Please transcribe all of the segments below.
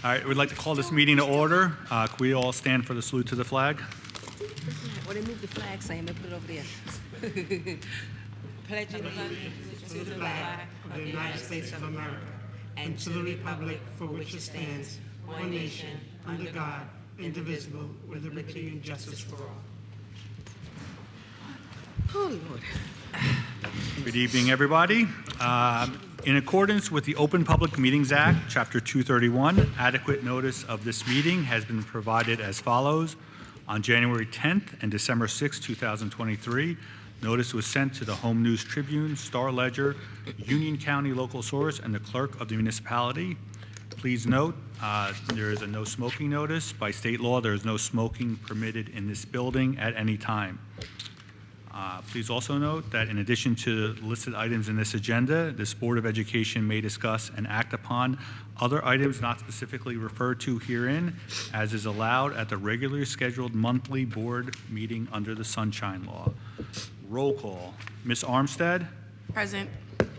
All right, we'd like to call this meeting to order. Can we all stand for the salute to the flag? Well, they moved the flag, Sam, they put it over there. Pledge allegiance to the flag of the United States of America and to the republic for which it stands, one nation, under God, indivisible, with liberty and justice for all. Oh, Lord. Good evening, everybody. In accordance with the Open Public Meetings Act, Chapter 231, adequate notice of this meeting has been provided as follows. On January 10th and December 6th, 2023, notice was sent to the Home News Tribune, Star Ledger, Union County Local Source, and the clerk of the municipality. Please note, there is a no smoking notice. By state law, there is no smoking permitted in this building at any time. Please also note that in addition to listed items in this agenda, this Board of Education may discuss and act upon other items not specifically referred to herein, as is allowed at the regularly scheduled monthly board meeting under the Sunshine Law. Roll call. Ms. Armstead? Present.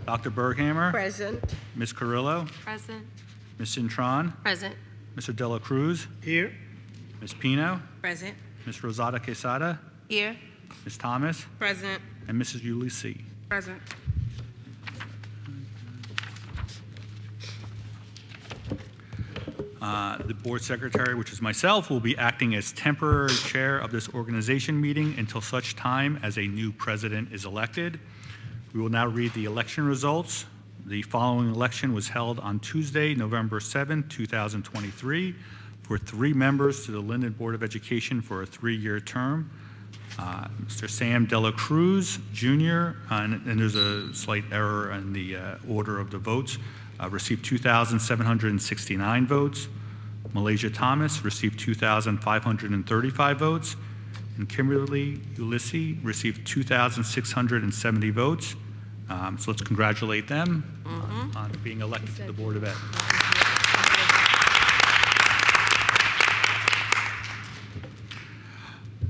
Dr. Berghammer? Present. Ms. Carrillo? Present. Ms. Cintron? Present. Mr. Dela Cruz? Here. Ms. Pino? Present. Ms. Rosada Quesada? Here. Ms. Thomas? Present. And Mrs. Ulisi. Present. The board secretary, which is myself, will be acting as temporary chair of this organization meeting until such time as a new president is elected. We will now read the election results. The following election was held on Tuesday, November 7, 2023, for 3 members to the Linden Board of Education for a 3-year term. Mr. Sam Dela Cruz, Jr., and there's a slight error in the order of the votes, received 2,769 votes. Malaysia Thomas received 2,535 votes. And Kimberly Ulisi received 2,670 votes. So let's congratulate them on being elected to the Board of Ed.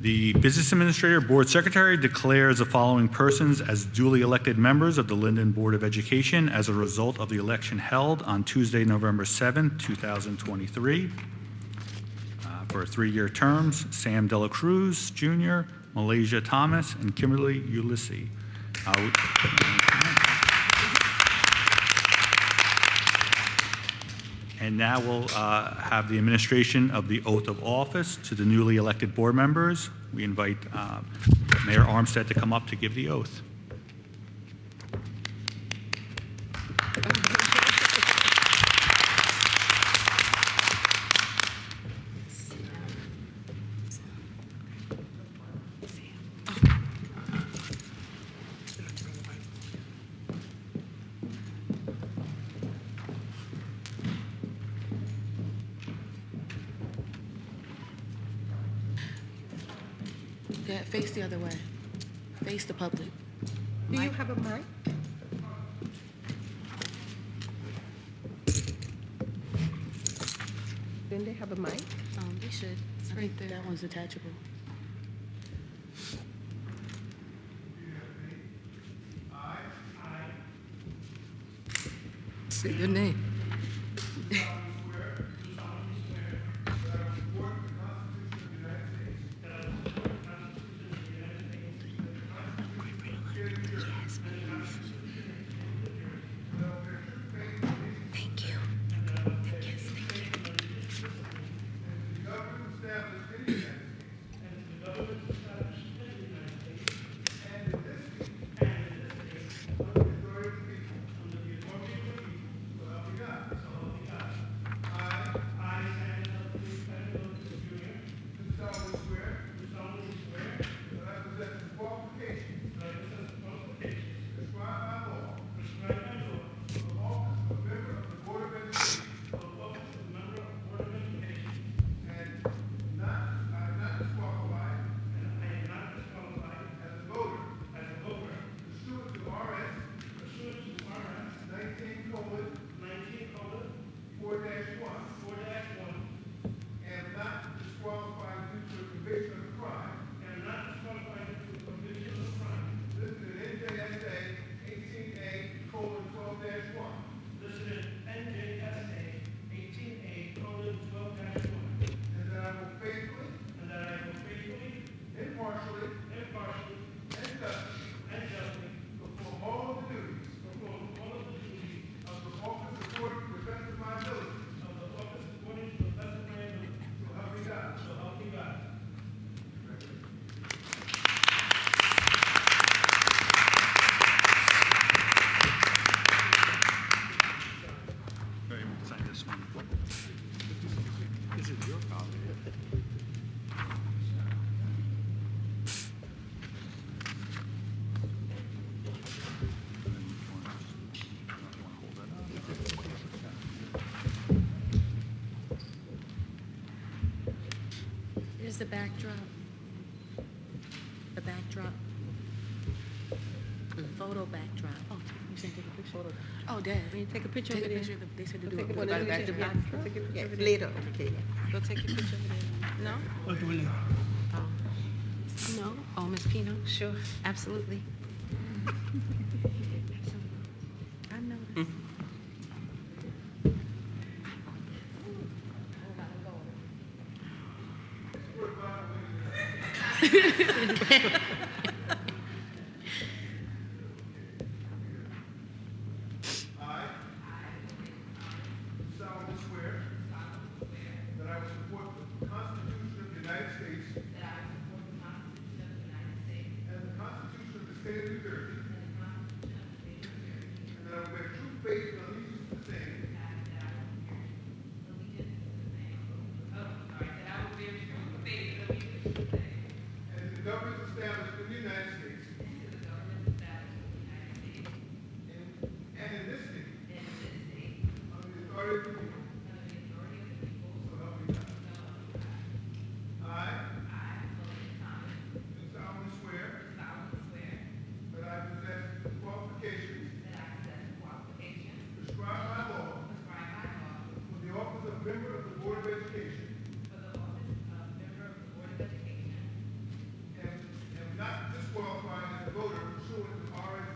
The Business Administrator Board Secretary declares the following persons as duly elected members of the Linden Board of Education as a result of the election held on Tuesday, November 7, 2023. For 3-year terms, Sam Dela Cruz, Jr., Malaysia Thomas, and Kimberly Ulisi. And now we'll have the administration of the oath of office to the newly elected board members. We invite Mayor Armstead to come up to give the oath. Yeah, face the other way. Face the public. Do you have a mic? Didn't they have a mic? They should. It's right there. That one's attachable. Say your name. this one. This is your copy. Here's the backdrop. The backdrop. The photo backdrop. Oh, you saying take a picture? Oh, Dad. When you take a picture Take a over there. picture. They said to do Take it a by the picture. back. Take a picture over there. Later, okay. Go take your picture over there. No? We'll do it later. Oh. No? Oh, Miss Pino? Sure, absolutely. I know. Solemnly swear that I will support the Constitution of the United States and the Constitution of the State of New Jersey, and that I will bear true faith and allegiance to the same and to the governments established in the United States and in this state under the authority of the people. So help me God. I do solemnly swear that I possess the qualifications prescribed by law for the office of member of the Board of Education and am not disqualified as a voter pursuant to RS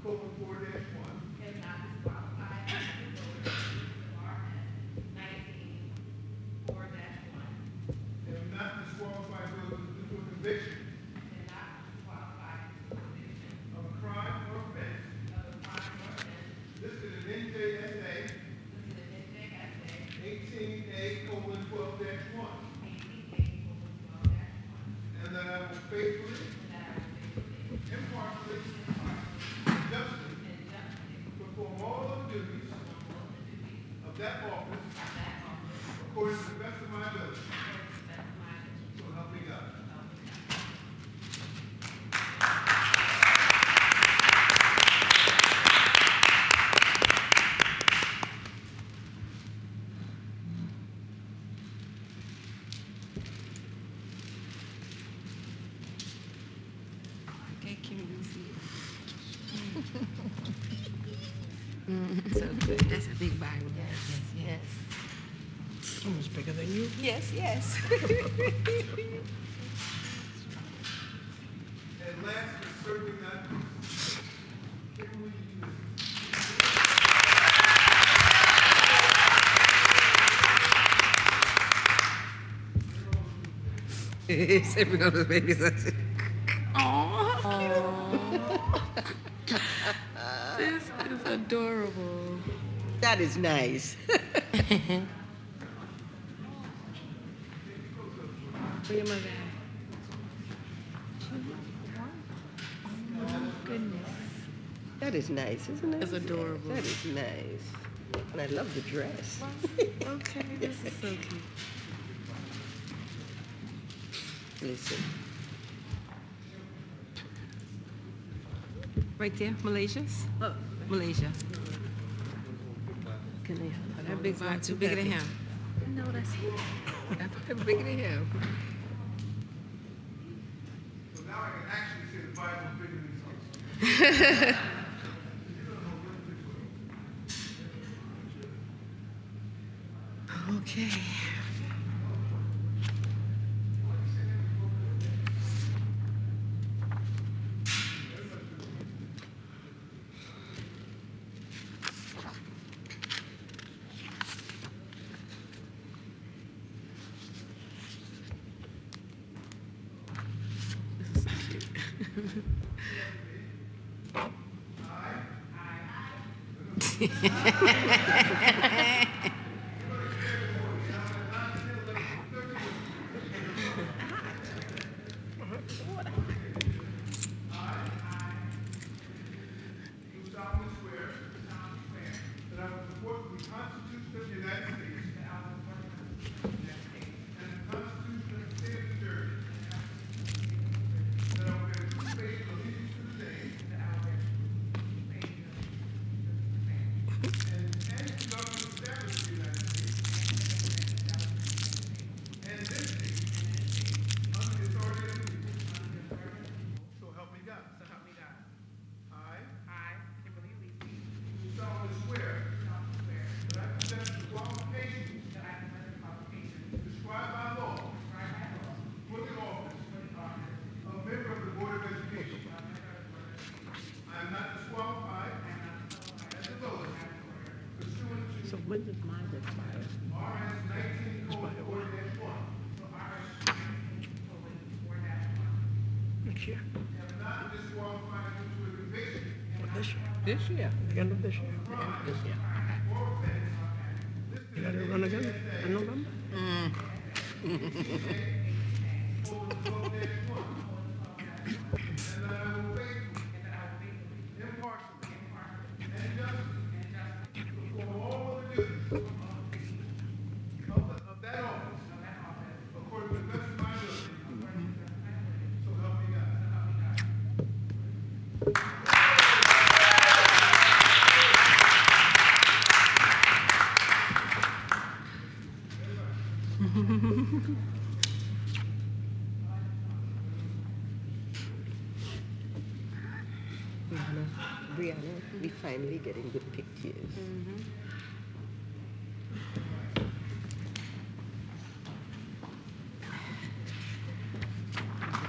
19:4-1. Am not disqualified due to a conviction of a crime or offense listed in NJSA 18A:12-1, and that I will faithfully, impartially, and justly perform all of the duties of that office according to the best of my ability. So help me God. Okay, Kim, you see it. So good. That's a big Bible. Yes, yes. Almost bigger than you. Yes, yes. And last but certainly not least, Kim, will you do We're gonna make it. This is adorable. That is nice. Where your mother Oh, goodness. That is nice, isn't it? It's adorable. That is nice. And I love the dress. at? Okay, this is so cute. Listen. Right there, Malaysia's? Oh. Malaysia. Can they? That big's not too bigger than him. No, that's That's bigger than him. So now I can actually say the Bible is bigger than this. Okay. This is so cute. Do solemnly swear that I will support the Constitution of the Next year. Not disqualified due to a conviction This year. This year. The end of this year. This year. You gotta run again in November? of that office according to the best of my ability. So help me God. Brianna, we finally getting good pictures.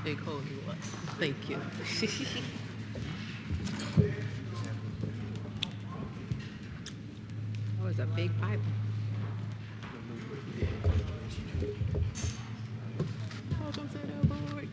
Big hole he was. Thank you. That was a big Bible. Welcome to the board,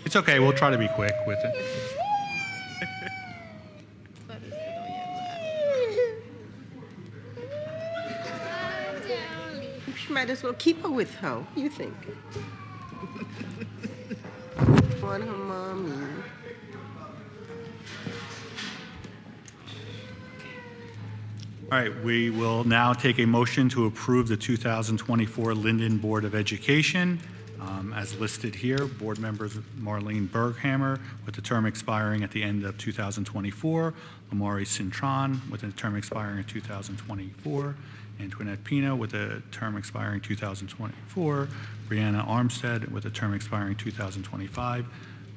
It's okay, we'll try to be quick with it. She might as well keep her with her. What do you think? Want her mommy. All right, we will now take a motion to approve the 2024 Linden Board of Education. As listed here, board members Marlene Berghammer with the term expiring at the end of 2024, Amari Cintron with a term expiring in 2024, Antoinette Pino with a term expiring 2024, Brianna Armstead with a term expiring 2025,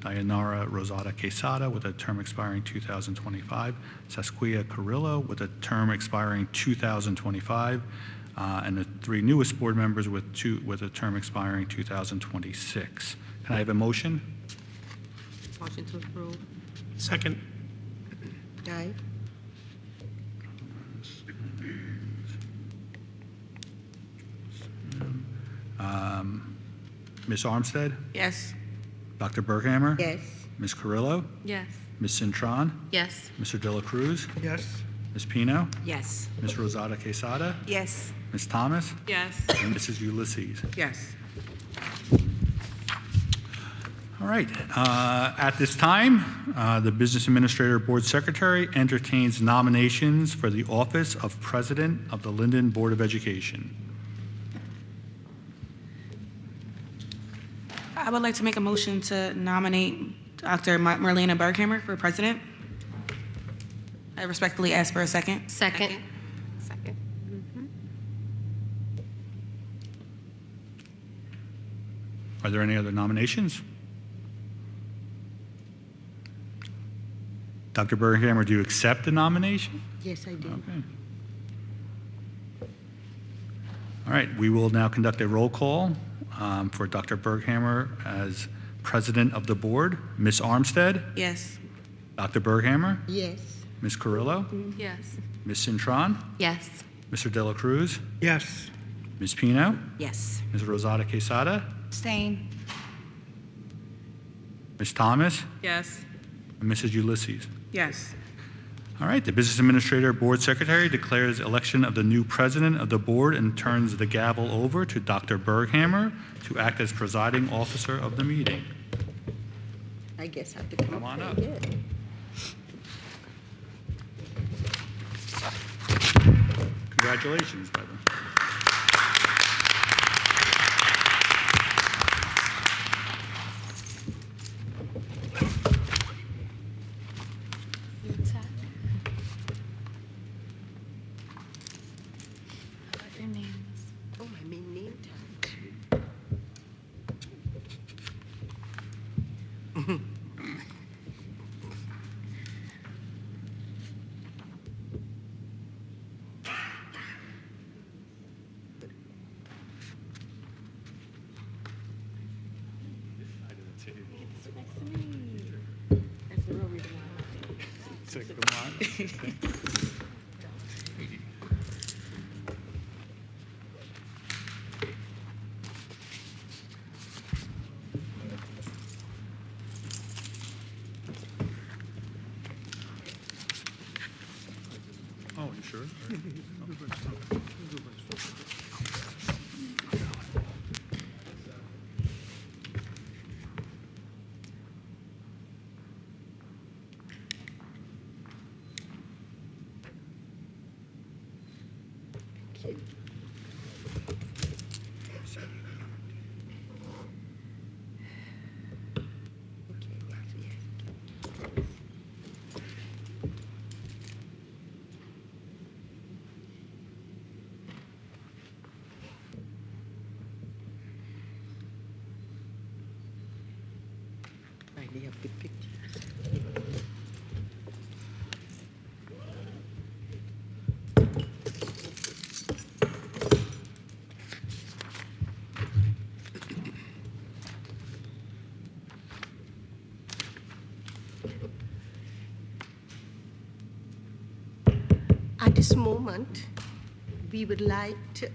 Dayanara Rosada Quesada with a term expiring 2025, Saskia Carrillo with a term expiring 2025, and the three newest board members with a term expiring 2026. Can I have a motion? Motion to approve. Second. Aye. Ms. Armstead? Yes. Dr. Berghammer? Yes. Ms. Carrillo? Yes. Ms. Cintron? Yes. Mr. De La Cruz? Yes. Ms. Pino? Yes. Ms. Rosada Quesada? Yes. Ms. Thomas? Yes. And Mrs. Ulysses. Yes. All right. At this time, the Business Administrator Board Secretary entertains nominations for the office of President of the Linden Board of Education. I would like to make a motion to nominate Dr. Marlena Berghammer for president. I respectfully ask for a second. Second. Second. Are there any other nominations? Dr. Berghammer, do you accept the nomination? Yes, I do. Okay. All right, we will now conduct a roll call for Dr. Berghammer as president of the board. Ms. Armstead, Yes. Dr. Berghammer, Yes. Ms. Carrillo, Yes. Ms. Cintron, Yes. Mr. De La Cruz, Yes. Ms. Pino, Yes. Ms. Rosada Quesada, Abstain. Ms. Thomas, Yes. and Mrs. Ulysses. Yes. All right, the Business Administrator Board Secretary declares election of the new president of the board and turns the gavel over to Dr. Berghammer to act as presiding officer of the meeting. I guess I have to come on up. up. Again. Congratulations, brother. That's the real reason why. Oh, you sure? Finally have good pictures. At this moment, we would like to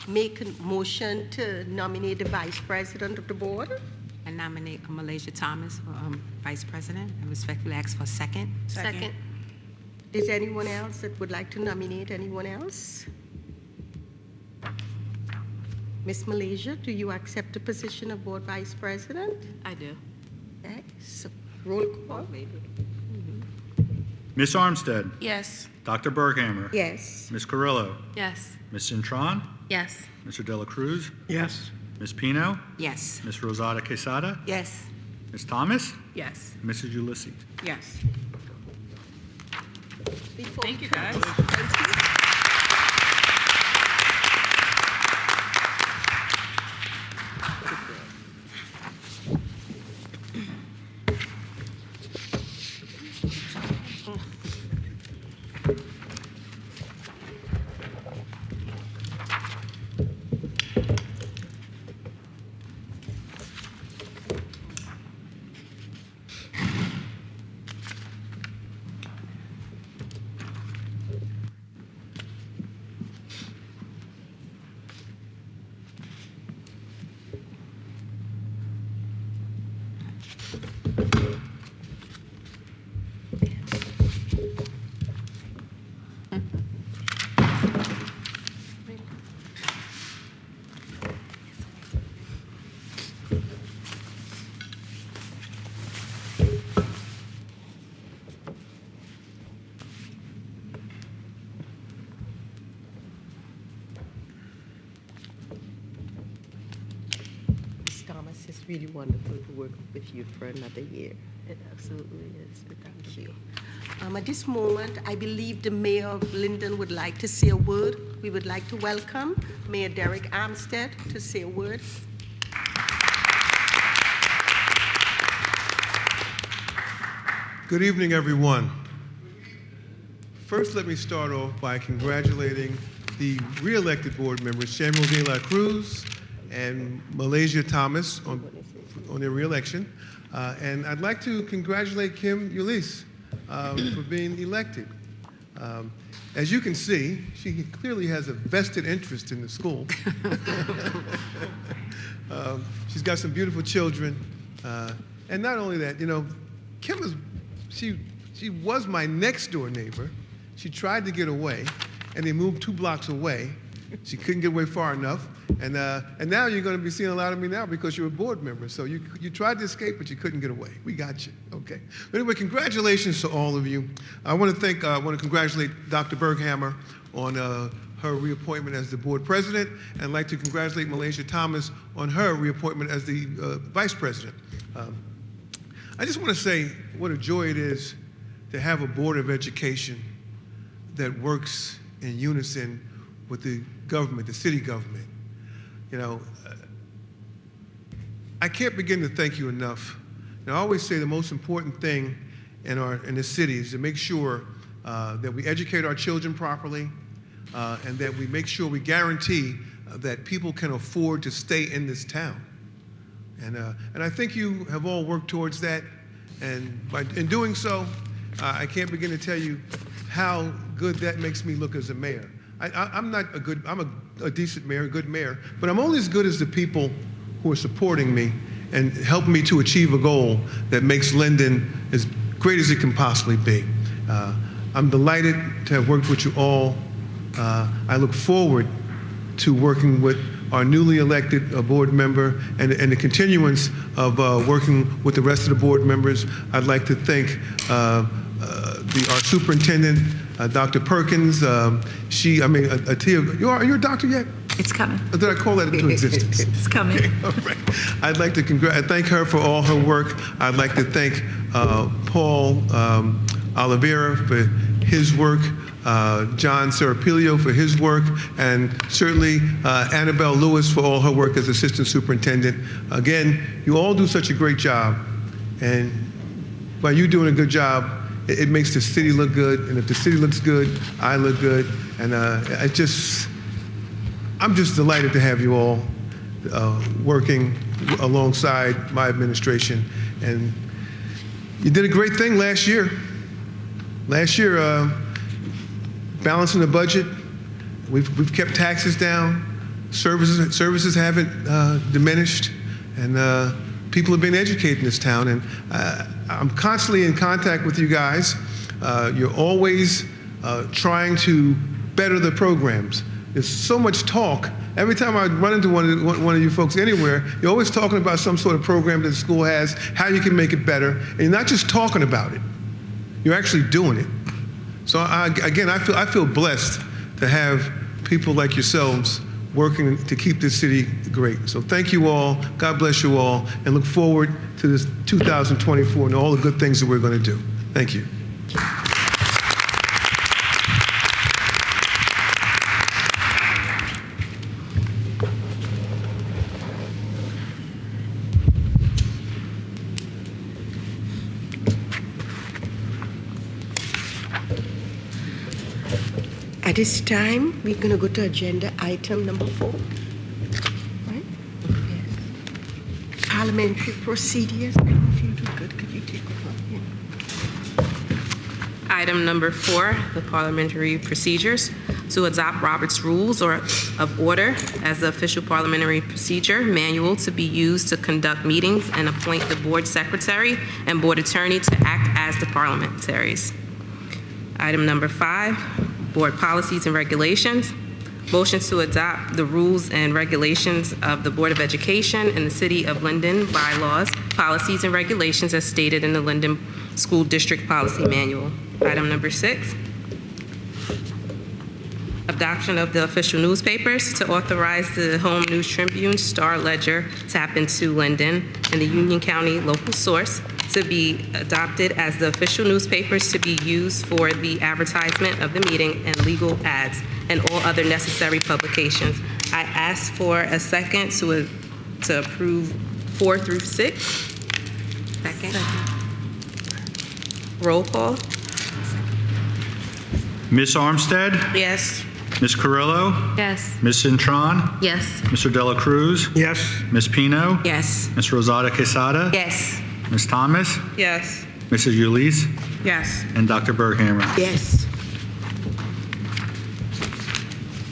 make a motion to nominate the vice president of the board. I nominate Malaysia Thomas for Vice President. I respectfully ask for a second. Second. Is anyone else that would like to nominate anyone else? Miss Malaysia, do you accept the position of board vice president? I do. Okay, so roll call. Ms. Armstead, Yes. Dr. Berghammer, Yes. Ms. Carrillo, Yes. Ms. Cintron, Yes. Mr. Dela Cruz, Yes. Ms. Pino, Yes. Ms. Rosada Quesada, Yes. Ms. Thomas, Yes. Mrs. Ulysses. Yes. Thank you, guys. Ms. Thomas, it's really wonderful to work with you for another year. It absolutely is. Thank you. At this moment, I believe the mayor of Linden would like to say a word. We would like to welcome Mayor Derek Armstead to say a word. Good evening, everyone. First, let me start off by congratulating the re-elected board members, Samuel De La Cruz and Malaysia Thomas, on their re-election. And I'd like to congratulate Kim Ulysses for being elected. As you can see, she clearly has a vested interest in the school. She's got some beautiful children. And not only that, you know, Kim is, she was my next door neighbor. She tried to get away, and they moved 2 blocks away. She couldn't get away far enough. And now you're going to be seeing a lot of me now because you're a board member. So you tried to escape, but you couldn't get away. We got you. Okay. But anyway, congratulations to all of you. I want to congratulate Dr. Berghammer on her reappointment as the board president, and I'd like to congratulate Malaysia Thomas on her reappointment as the vice president. I just want to say what a joy it is to have a board of education that works in unison with the government, the city government. You know, I can't begin to thank you enough. Now, I always say the most important thing in the city is to make sure that we educate our children properly, and that we make sure we guarantee that people can afford to stay in this town. And I think you have all worked towards that, and in doing so, I can't begin to tell you how good that makes me look as a mayor. I'm a decent mayor, a good mayor, but I'm only as good as the people who are supporting me and helping me to achieve a goal that makes Linden as great as it can possibly be. I'm delighted to have worked with you all. I look forward to working with our newly elected board member and the continuance of working with the rest of the board members. I'd like to thank our superintendent, Dr. Perkins. Tia, are you a doctor yet? It's coming. Or did I call that into existence? It's coming. Okay, all right. I'd like to thank her for all her work. I'd like to thank Paul Oliveira for his work, John Serapilio for his work, and certainly Annabelle Lewis for all her work as assistant superintendent. Again, you all do such a great job, and by you doing a good job, it makes the city look good, and if the city looks good, I look good, and I'm just delighted to have you all working alongside my administration. And you did a great thing last year. Last year, balancing the budget, we've kept taxes down, services haven't diminished, and people have been educated in this town. And I'm constantly in contact with you guys. You're always trying to better the programs. There's so much talk. Every time I run into one of you folks anywhere, you're always talking about some sort of program that the school has, how you can make it better, and you're not just talking about it. You're actually doing it. So I feel blessed to have people like yourselves working to keep this city great. So thank you all. God bless you all, and look forward to this 2024 and all the good things that we're going to do. Thank you. At this time, we're going to go to agenda item number 4. Right? Parliamentary procedures. I don't feel too good. Could you take over? Yeah. Item number 4, the parliamentary procedures. To adopt Robert's Rules of Order as the official parliamentary procedure manual to be used to conduct meetings and appoint the board secretary and board attorney to act as the parliamentaries. Item number 5, board policies and regulations. Motion to adopt the rules and regulations of the Board of Education in the City of Linden bylaws, policies, and regulations as stated in the Linden School District Policy Manual. Item number 6, adoption of the official newspapers to authorize the Home News Tribune, Star Ledger, Tap Into Linden, and the Union County Local Source to be adopted as the official newspapers to be used for the advertisement of the meeting and legal ads and all other necessary publications. I ask for a second to approve 4 through 6. Second. Roll call. Ms. Armstead? Yes. Ms. Carrillo? Yes. Ms. Cintron? Yes. Mr. Dela Cruz? Yes. Ms. Pino? Yes. Ms. Rosada Quesada? Yes. Ms. Thomas? Yes. Mrs. Ulisse? Yes. And Dr. Berghammer? Yes.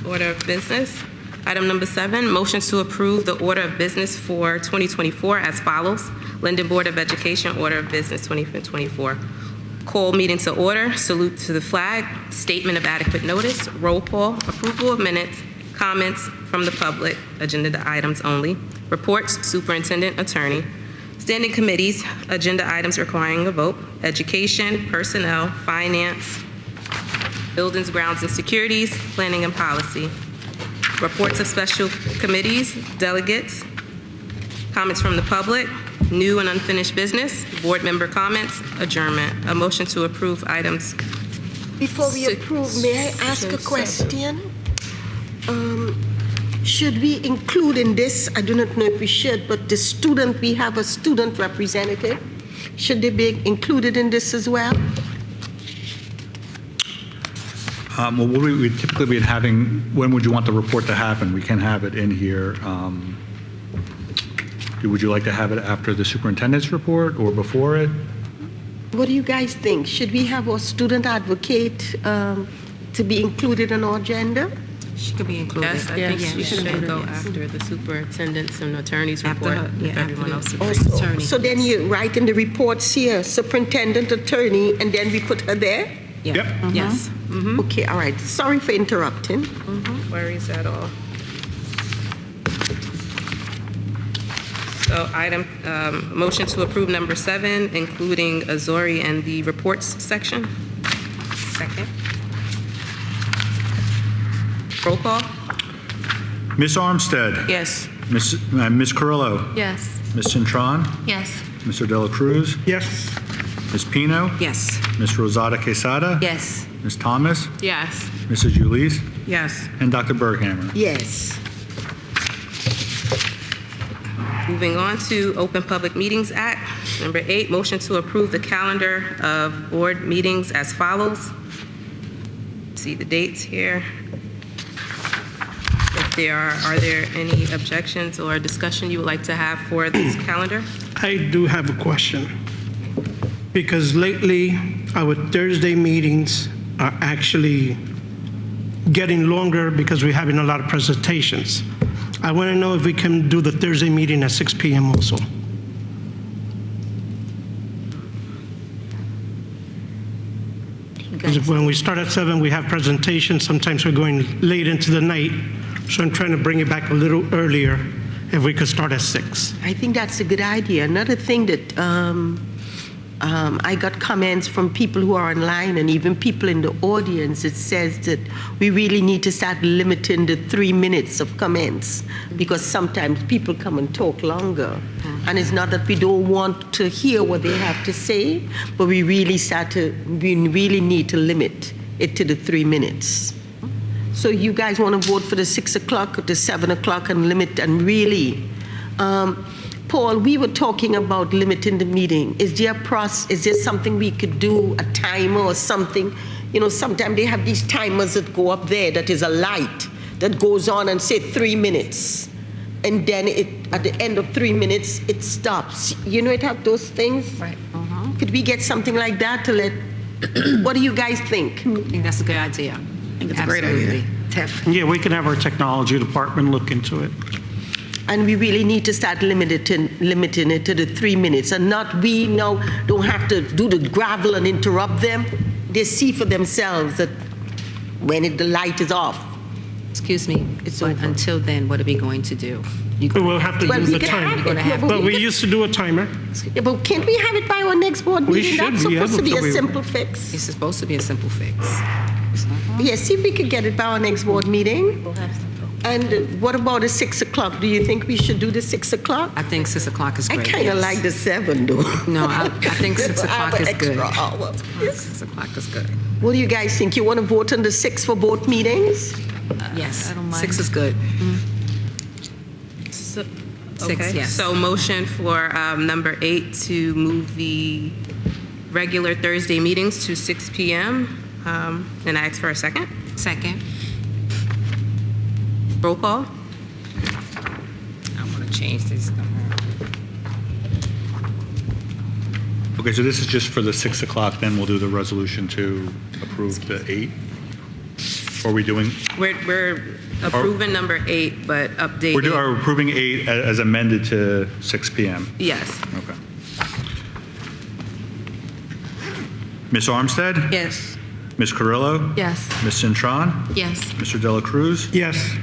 Order of business. Item number 7, motion to approve the order of business for 2024 as follows. Linden Board of Education Order of Business 2024. Call meeting to order, salute to the flag, statement of adequate notice, roll call, approval of minutes, comments from the public, agenda items only, reports, superintendent, attorney, standing committees, agenda items requiring a vote, education, personnel, finance, buildings, grounds, and securities, planning and policy, reports of special committees, delegates, comments from the public, new and unfinished business, board member comments, adjournment. A motion to approve items. Before we approve, may I ask a question? Should we include in this, I do not know if we should, but the student, we have a student representative. Should they be included in this as well? Well, what we typically be having, when would you want the report to happen? We can have it in here. Would you like to have it after the superintendent's report or before it? What do you guys think? Should we have our student advocate to be included in our agenda? She could be included. Yes, I think Yeah, she should included, go yes. after the superintendent's and attorney's After report, her, yeah, if after everyone the- else Oh, agrees. Attorney, So then you write in the reports here, superintendent, attorney, and then we put her there? Yeah. Yep. Yes. Okay, all right. Sorry for interrupting. Worries at all. So item, motion to approve number 7, including Azori and the reports section. Second. Roll call? Ms. Armstead? Yes. Ms. Carrillo? Yes. Ms. Cintron? Yes. Mr. Dela Cruz? Yes. Ms. Pino? Yes. Ms. Rosada Quesada? Yes. Ms. Thomas? Yes. Mrs. Ulisse? Yes. And Dr. Berghammer? Yes. Moving on to Open Public Meetings Act. Number 8, motion to approve the calendar of board meetings as follows. See the dates here. If there are there any objections or discussion you would like to have for this calendar? I do have a question, because lately our Thursday meetings are actually getting longer because we're having a lot of presentations. I want to know if we can do the Thursday meeting at 6 p.m. also. Because when we start at 7, we have presentations. Sometimes we're going late into the night, so I'm trying to bring it back a little earlier if we could start at 6. I think that's a good idea. Another thing that I got comments from people who are online and even people in the audience, it says that we really need to start limiting the 3 minutes of comments, because sometimes people come and talk longer. And it's not that we don't want to hear what they have to say, but we really need to limit it to the 3 minutes. So you guys want to vote for the 6 o'clock or the 7 o'clock and limit, and really, Paul, we were talking about limiting the meeting. Is there something we could do, a timer or something? You know, sometimes they have these timers that go up there that is a light that goes on and say 3 minutes. And then at the end of 3 minutes, it stops. You know, it have those things? Right. Could we get something like that to let, what do you guys think? I think that's a good idea. I think it's a great idea. Definitely. Yeah, we can have our technology department look into it. And we really need to start limiting it to the 3 minutes, and we now don't have to do the gravel and interrupt them. They see for themselves that when the light is off. Excuse me. It's But over. until then, what are we going to do? We'll have to Well, do we the can timer. have it. You're gonna have No, But we can- used to do a timer. Yeah, but can't we have it by our next board We meeting? should That's be supposed to able be to. a We- simple fix. It's supposed to be a simple fix. Yeah, see if we could get it by our next board meeting. And what about the 6 o'clock? Do you think we should do the 6 o'clock? I think 6 o'clock is I great. kind of yes. like the 7 though. No, I think 6 o'clock is good. Extra hour. 6 o'clock is good. What do you guys think? You want to vote on the 6 for both meetings? Yes. 6 is good. So, 6, okay. yes. So motion for number 8 to move the regular Thursday meetings to 6 p.m. And I ask for a second. Second. Roll call? I want to change this. Okay, so this is just for the 6 o'clock, then we'll do the resolution to approve the 8? Or are we doing, We're approving number 8, but updating. are approving 8 as amended to 6 p.m.? Yes. Okay. Ms. Armstead? Yes. Ms. Carrillo? Yes. Ms. Cintron? Yes. Mr. Dela Cruz? Yes.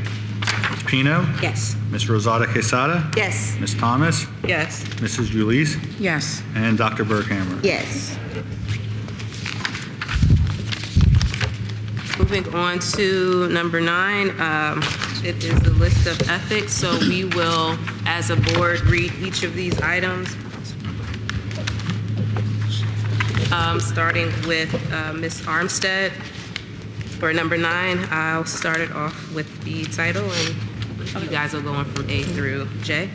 Ms. Pino? Yes. Ms. Rosada Quesada? Yes. Ms. Thomas? Yes. Mrs. Ulisse? Yes. And Dr. Berghammer? Yes. Moving on to number 9, it is the list of ethics. So we will, as a board, read each of these items. Starting with Ms. Armstead. For number 9, I'll start it off with the title, and you guys will go on from A through J.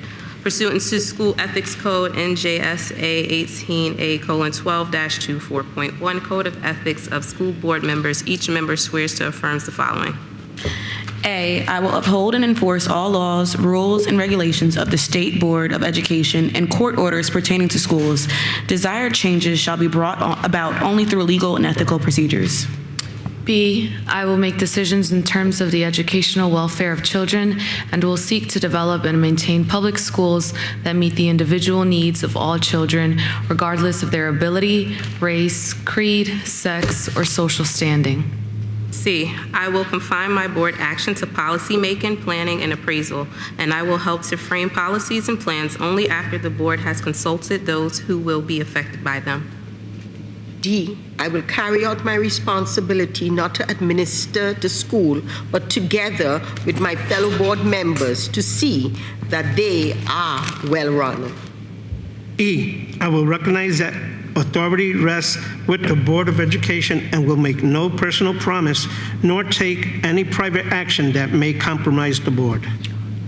pursuant to School Ethics Code NJSA 18A:12-24.1 Code of Ethics of School Board Members. Each member swears to affirm the following. A, I will uphold and enforce all laws, rules, and regulations of the State Board of Education and court orders pertaining to schools. Desired changes shall be brought about only through legal and ethical procedures. B, I will make decisions in terms of the educational welfare of children and will seek to develop and maintain public schools that meet the individual needs of all children, regardless of their ability, race, creed, sex, or social standing. C, I will confine my board action to policy making, planning, and appraisal, and I will help to frame policies and plans only after the board has consulted those who will be affected by them. D, I will carry out my responsibility not to administer the school, but together with my fellow board members to see that they are well run. E, I will recognize that authority rests with the Board of Education and will make no personal promise nor take any private action that may compromise the board.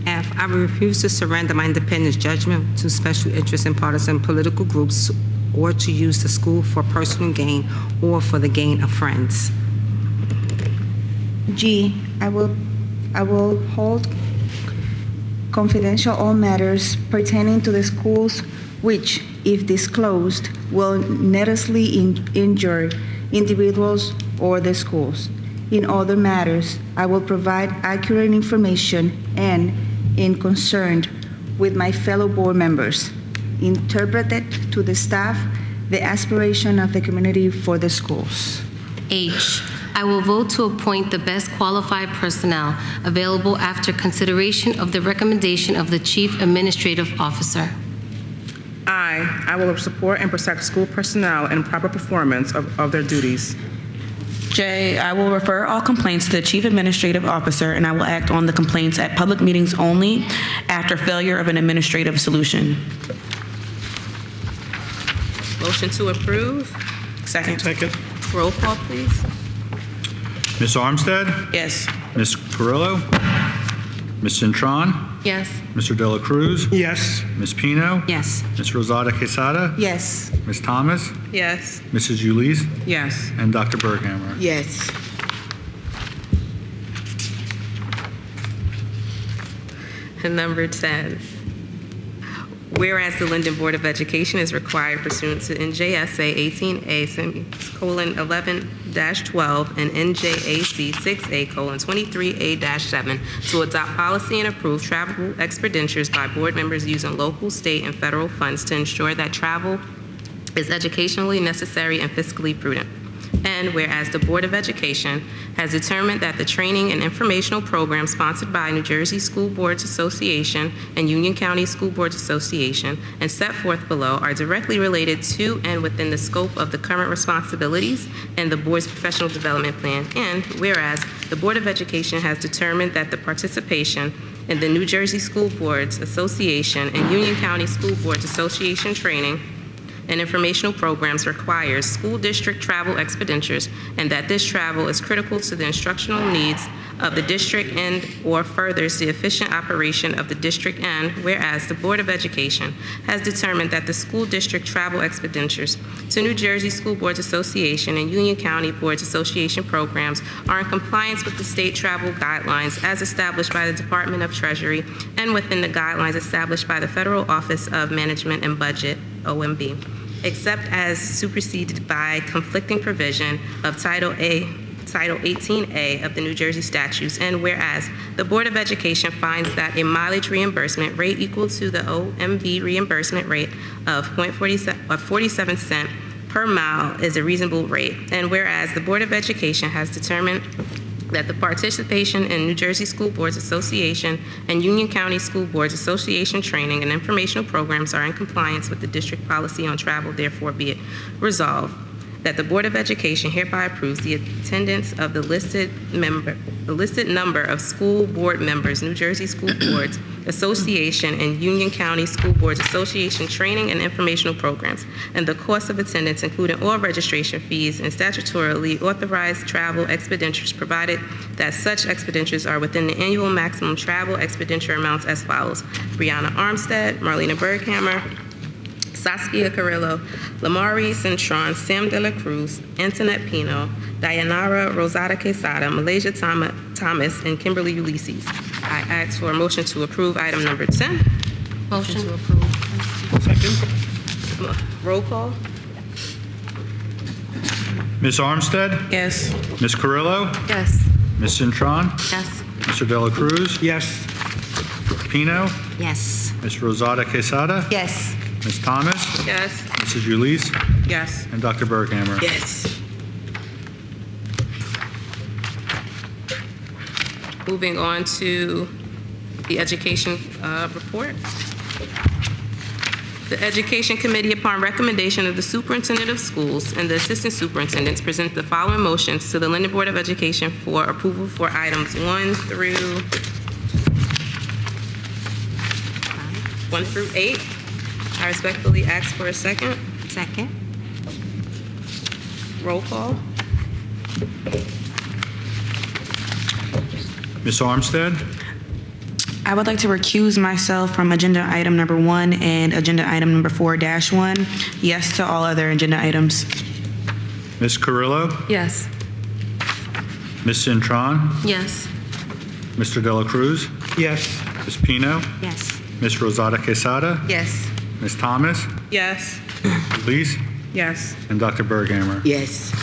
F, I will refuse to surrender my independent judgment to special interests and partisan political groups or to use the school for personal gain or for the gain of friends. G, I will hold confidential all matters pertaining to the schools which, if disclosed, will needlessly injure individuals or the schools. In other matters, I will provide accurate information and, in concern with my fellow board members, interpret to the staff the aspiration of the community for the schools. H, I will vote to appoint the best qualified personnel available after consideration of the recommendation of the Chief Administrative Officer. I will support and protect school personnel in proper performance of their duties. J, I will refer all complaints to the Chief Administrative Officer, and I will act on the complaints at public meetings only after failure of an administrative solution. Motion to approve. Second. Roll call, please. Ms. Armstead? Yes. Ms. Carrillo? Ms. Cintron? Yes. Mr. De La Cruz? Yes. Ms. Pino? Yes. Ms. Rosada Quesada? Yes. Ms. Thomas? Yes. Mrs. Ulisse? Yes. And Dr. Berghammer. Yes. And number 10, whereas the Linden Board of Education is required pursuant to NJSA 18A:11-12 and NJAC 6A:23A-7 to adopt policy and approve travel expenditures by board members using local, state, and federal funds to ensure that travel is educationally necessary and fiscally prudent. And whereas the Board of Education has determined that the training and informational programs sponsored by New Jersey School Boards Association and Union County School Boards Association and set forth below are directly related to and within the scope of the current responsibilities and the board's professional development plan. And whereas the Board of Education has determined that the participation in the New Jersey School Boards Association and Union County School Boards Association training and informational programs requires school district travel expenditures, and that this travel is critical to the instructional needs of the district and or furthers the efficient operation of the district. And whereas the Board of Education has determined that the school district travel expenditures to New Jersey School Boards Association and Union County Boards Association programs are in compliance with the state travel guidelines as established by the Department of Treasury and within the guidelines established by the Federal Office of Management and Budget, OMB, except as superseded by conflicting provision of Title 18A of the New Jersey statutes. And whereas the Board of Education finds that a mileage reimbursement rate equal to the OMB reimbursement rate of 47 cents per mile is a reasonable rate. And whereas the Board of Education has determined that the participation in New Jersey School Boards Association and Union County School Boards Association training and informational programs are in compliance with the district policy on travel, therefore be it resolved that the Board of Education hereby approves the attendance of the listed number of school board members, New Jersey School Boards, Association and Union County School Boards Association training and informational programs, and the cost of attendance, including all registration fees and statutorily authorized travel expenditures, provided that such expenditures are within the annual maximum travel expenditure amounts as follows: Brianna Armstead, Marlena Berghammer, Saskia Carrillo, Lamari Cintron, Sam De La Cruz, Antoinette Pino, Dayanara Rosada Quesada, Malaysia Thomas, and Kimberly Ulysses. I ask for a motion to approve item number 10. Motion to approve. Roll call? Ms. Armstead? Yes. Ms. Carrillo? Yes. Ms. Cintron? Yes. Mr. De La Cruz? Yes. Pino? Yes. Ms. Rosada Quesada? Yes. Ms. Thomas? Yes. Mrs. Ulysses? Yes. And Dr. Berghammer? Yes. Moving on to the education report. The Education Committee, upon recommendation of the Superintendent of Schools and the Assistant Superintendents, present the following motions to the Linden Board of Education for approval for items 1 through 8. I respectfully ask for a second. Second. Roll call. Ms. Armstead? I would like to recuse myself from agenda item number 1 and agenda item number 4-1. Yes to all other agenda items. Ms. Carrillo? Yes. Ms. Cintron? Yes. Mr. De La Cruz? Yes. Ms. Pino? Yes. Ms. Rosada Quesada? Yes. Ms. Thomas? Yes. Ulysses? Yes. And Dr. Berghammer? Yes.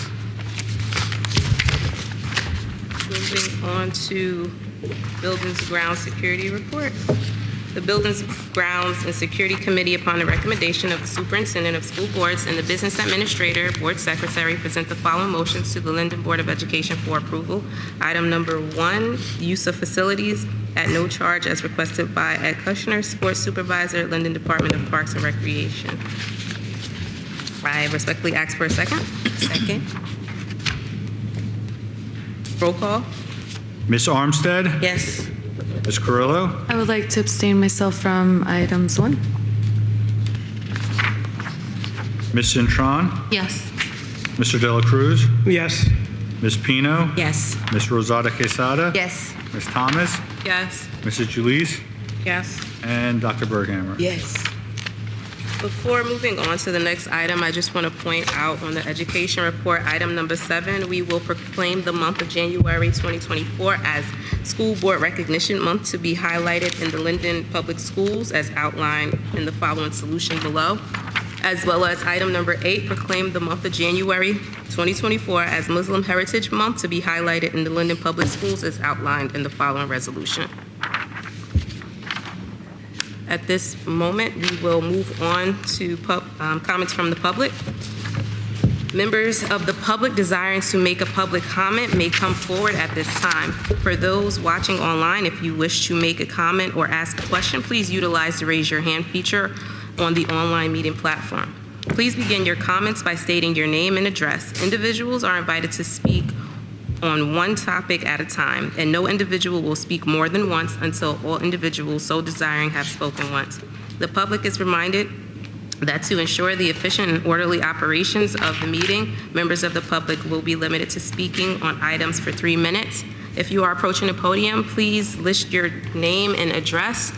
Moving on to Buildings Grounds Security Report. The Buildings, Grounds, and Security Committee, upon the recommendation of the Superintendent of School Boards and the Business Administrator, Board Secretary, present the following motions to the Linden Board of Education for approval. Item number 1, use of facilities at no charge as requested by Ed Kushner, Sports Supervisor, Linden Department of Parks and Recreation. I respectfully ask for a second. Second. Roll call. Ms. Armstead? Yes. Ms. Carrillo? I would like to abstain myself from items 1. Ms. Cintron? Yes. Mr. De La Cruz? Yes. Ms. Pino? Yes. Ms. Rosada Quesada? Yes. Ms. Thomas? Yes. Mrs. Ulysses? Yes. And Dr. Berghammer? Yes. Before moving on to the next item, I just want to point out on the education report, item number 7, we will proclaim the month of January 2024 as School Board Recognition Month, to be highlighted in the Linden Public Schools as outlined in the following solution below. As well as item number 8, proclaim the month of January 2024 as Muslim Heritage Month, to be highlighted in the Linden Public Schools as outlined in the following resolution. At this moment, we will move on to comments from the public. Members of the public desiring to make a public comment may come forward at this time. For those watching online, if you wish to make a comment or ask a question, please utilize the raise your hand feature on the online meeting platform. Please begin your comments by stating your name and address. Individuals are invited to speak on one topic at a time, and no individual will speak more than once until all individuals so desiring have spoken once. The public is reminded that to ensure the efficient and orderly operations of the meeting, members of the public will be limited to speaking on items for 3 minutes. If you are approaching the podium, please list your name and address,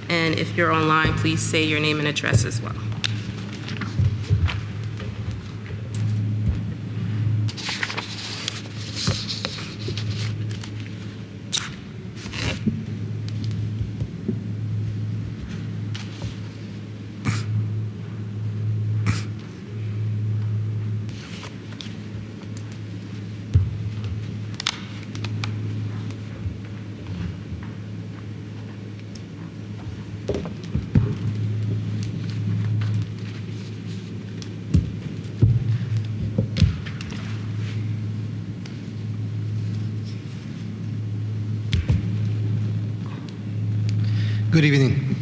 and if you're online, please say your name and address as well. Good evening.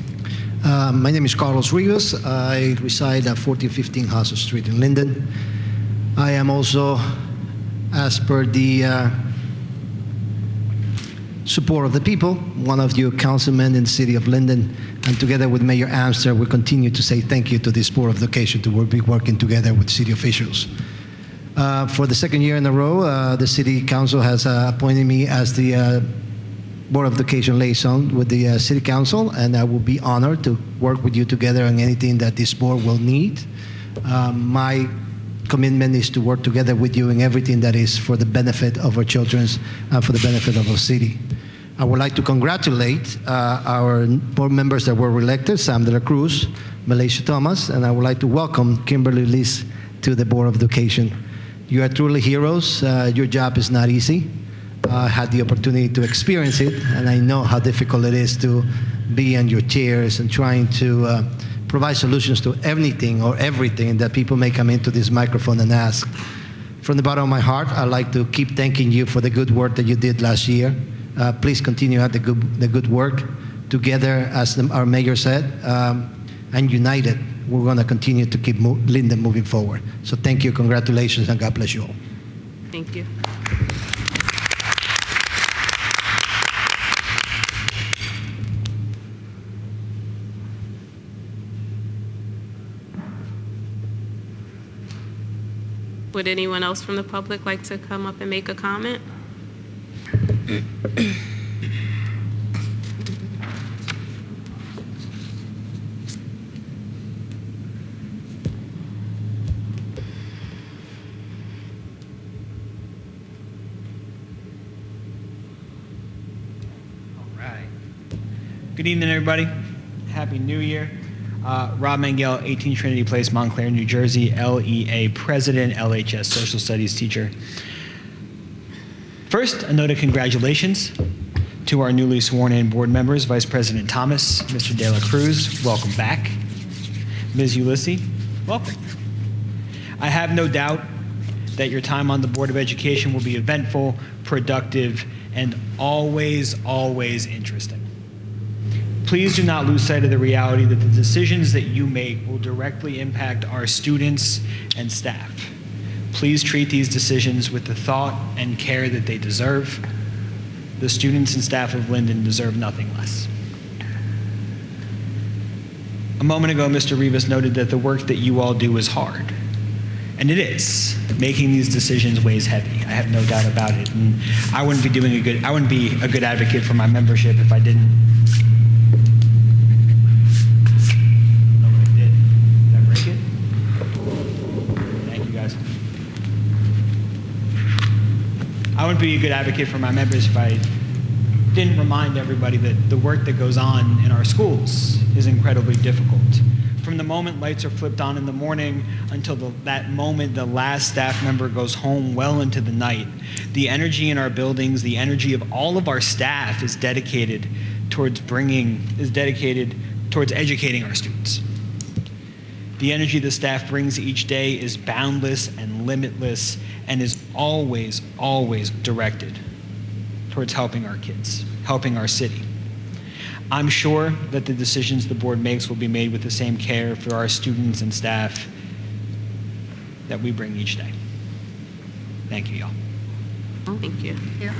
My name is Carlos Rivas. I reside at 1415 Hassel Street in Linden. I am also, as per the support of the people, one of you councilmen in the city of Linden, and together with Mayor Amster, we continue to say thank you to this Board of Education to be working together with city officials. For the second year in a row, the City Council has appointed me as the Board of Education liaison with the City Council, and I will be honored to work with you together on anything that this board will need. My commitment is to work together with you in everything that is for the benefit of our children and for the benefit of our city. I would like to congratulate our board members that were elected, Sam de la Cruz, Malaysia Thomas, and I would like to welcome Kimberly Liz to the Board of Education. You are truly heroes. Your job is not easy. I had the opportunity to experience it, and I know how difficult it is to be on your chairs and trying to provide solutions to anything or everything that people may come into this microphone and ask. From the bottom of my heart, I'd like to keep thanking you for the good work that you did last year. Please continue at the good work. Together, as our mayor said, and united, we're going to continue to keep Linden moving forward. So thank you, congratulations, and God bless you all. Thank you. Would anyone else from the public like to come up and make a comment? Good evening, everybody. Happy New Year. Rob Mangel, 18 Trinity Place, Montclair, New Jersey, LEA President, LHS Social Studies teacher. First, a note of congratulations to our newly sworn-in board members, Vice President Thomas, Mr. De La Cruz, welcome back. Ms. Ulysses, welcome. I have no doubt that your time on the Board of Education will be eventful, productive, and always, always interesting. Please do not lose sight of the reality that the decisions that you make will directly impact our students and staff. Please treat these decisions with the thought and care that they deserve. The students and staff of Linden deserve nothing less. A moment ago, Mr. Rivas noted that the work that you all do is hard. And it is. Making these decisions weighs heavy. I have no doubt about it. And I wouldn't be a good advocate for my membership if I didn't. I wouldn't be a good advocate for my members if I didn't remind everybody that the work that goes on in our schools is incredibly difficult. From the moment lights are flipped on in the morning until that moment the last staff member goes home well into the night, the energy in our buildings, the energy of all of our staff is dedicated towards educating our students. The energy the staff brings each day is boundless and limitless and is always, always directed towards helping our kids, helping our city. I'm sure that the decisions the board makes will be made with the same care for our students and staff that we bring each day. Thank you, y'all. Thank you. Yeah.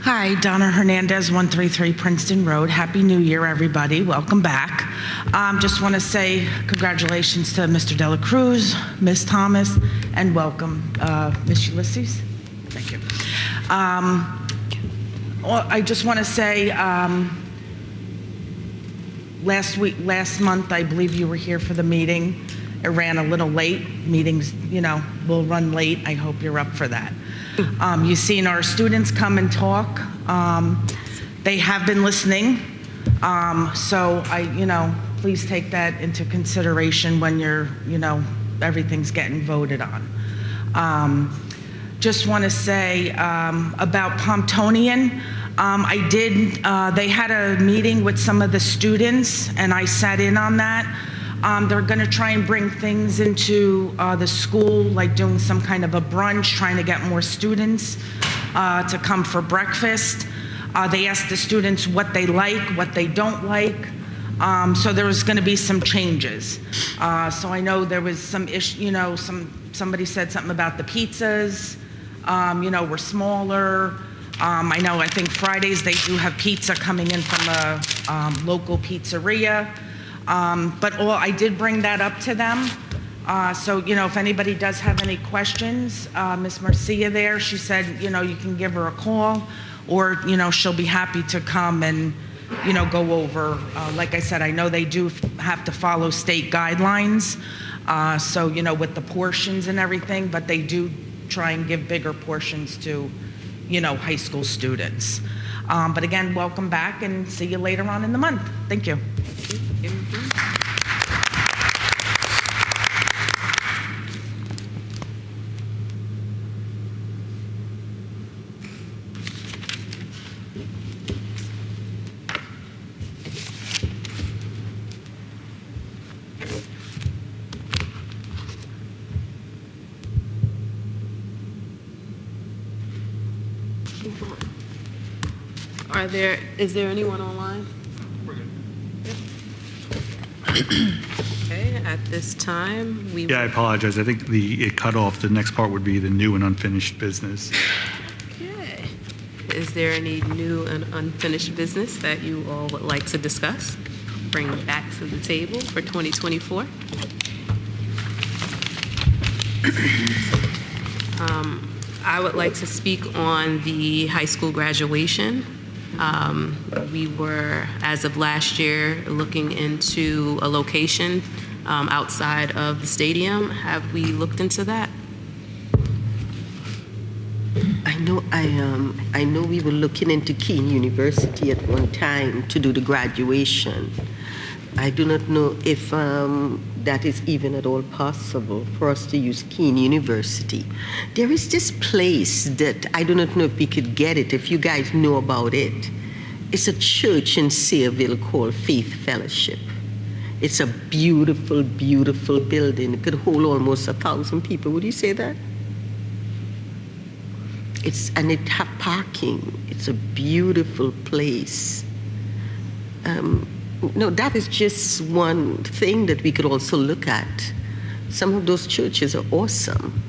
Hi, Donna Hernandez, 133 Princeton Road. Happy New Year, everybody. Welcome back. Just want to say congratulations to Mr. De La Cruz, Ms. Thomas, and welcome, Ms. Ulysses. Thank you. Well, I just want to say, last month, I believe you were here for the meeting. It ran a little late. Meetings, will run late. I hope you're up for that. You've seen our students come and talk. They have been listening. So please take that into consideration when you're, everything's getting voted on. Just want to say about Pomptonian, I did, they had a meeting with some of the students, and I sat in on that. They're going to try and bring things into the school, like doing some kind of a brunch, trying to get more students to come for breakfast. They asked the students what they like, what they don't like. So there was going to be some changes. So I know there was some issue, somebody said something about the pizzas, were smaller. I think Fridays they do have pizza coming in from a local pizzeria. But I did bring that up to them. So, if anybody does have any questions, Ms. Marcia there, she said, you can give her a call, or, she'll be happy to come and, go over. Like I said, I know they do have to follow state guidelines. So, with the portions and everything, but they do try and give bigger portions to, high school students. But again, welcome back, and see you later on in the month. Thank you. Is there anyone online? Okay, at this time, Yeah, I apologize. I think it cut off. The next part would be the new and unfinished business. Okay. Is there any new and unfinished business that you all would like to discuss? Bring back to the table for 2024? I would like to speak on the high school graduation. We were, as of last year, looking into a location outside of the stadium. Have we looked into that? I know we were looking into Keene University at one time to do the graduation. I do not know if that is even at all possible for us to use Keene University. There is this place that I do not know if we could get it, if you guys know about it. It's a church in Sayreville called Faith Fellowship. It's a beautiful, beautiful building. It could hold almost 1,000 people. Would you say that? And it has parking. It's a beautiful place. No, that is just one thing that we could also look at. Some of those churches are awesome.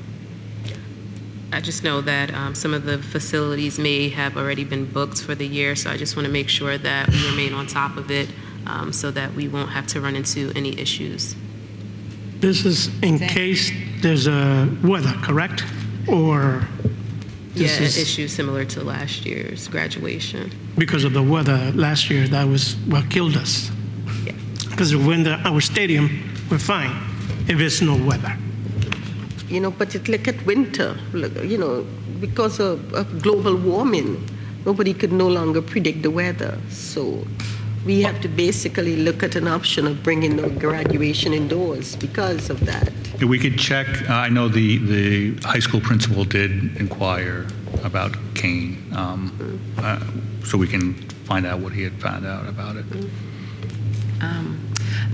I just know that some of the facilities may have already been booked for the year, so I just want to make sure that we remain on top of it so that we won't have to run into any issues. This is in case there's a weather, correct? Or this is issues similar to last year's graduation. because of the weather last year, that was what killed us. Yeah. Because when our stadium, we're fine if it's no weather. But it look at winter, because of global warming, nobody could no longer predict the weather. So we have to basically look at an option of bringing the graduation indoors because of that. Yeah, we could check. I know the high school principal did inquire about Kane, so we can find out what he had found out about it.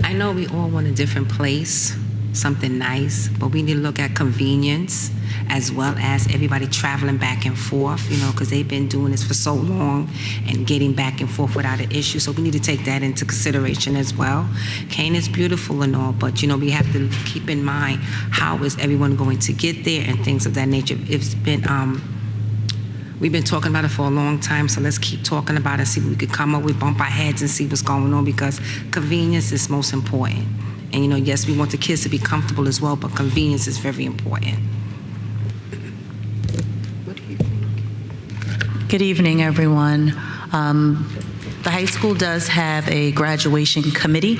I know we all want a different place, something nice, but we need to look at convenience as well as everybody traveling back and forth, because they've been doing this for so long and getting back and forth without an issue. So we need to take that into consideration as well. Kane is beautiful and all, but, we have to keep in mind how is everyone going to get there and things of that nature. It's been, we've been talking about it for a long time, so let's keep talking about it, see what we could come up with, bump our heads and see what's going on, because convenience is most important. And, yes, we want the kids to be comfortable as well, but convenience is very important. What do you think? Good evening, everyone. The high school does have a graduation committee,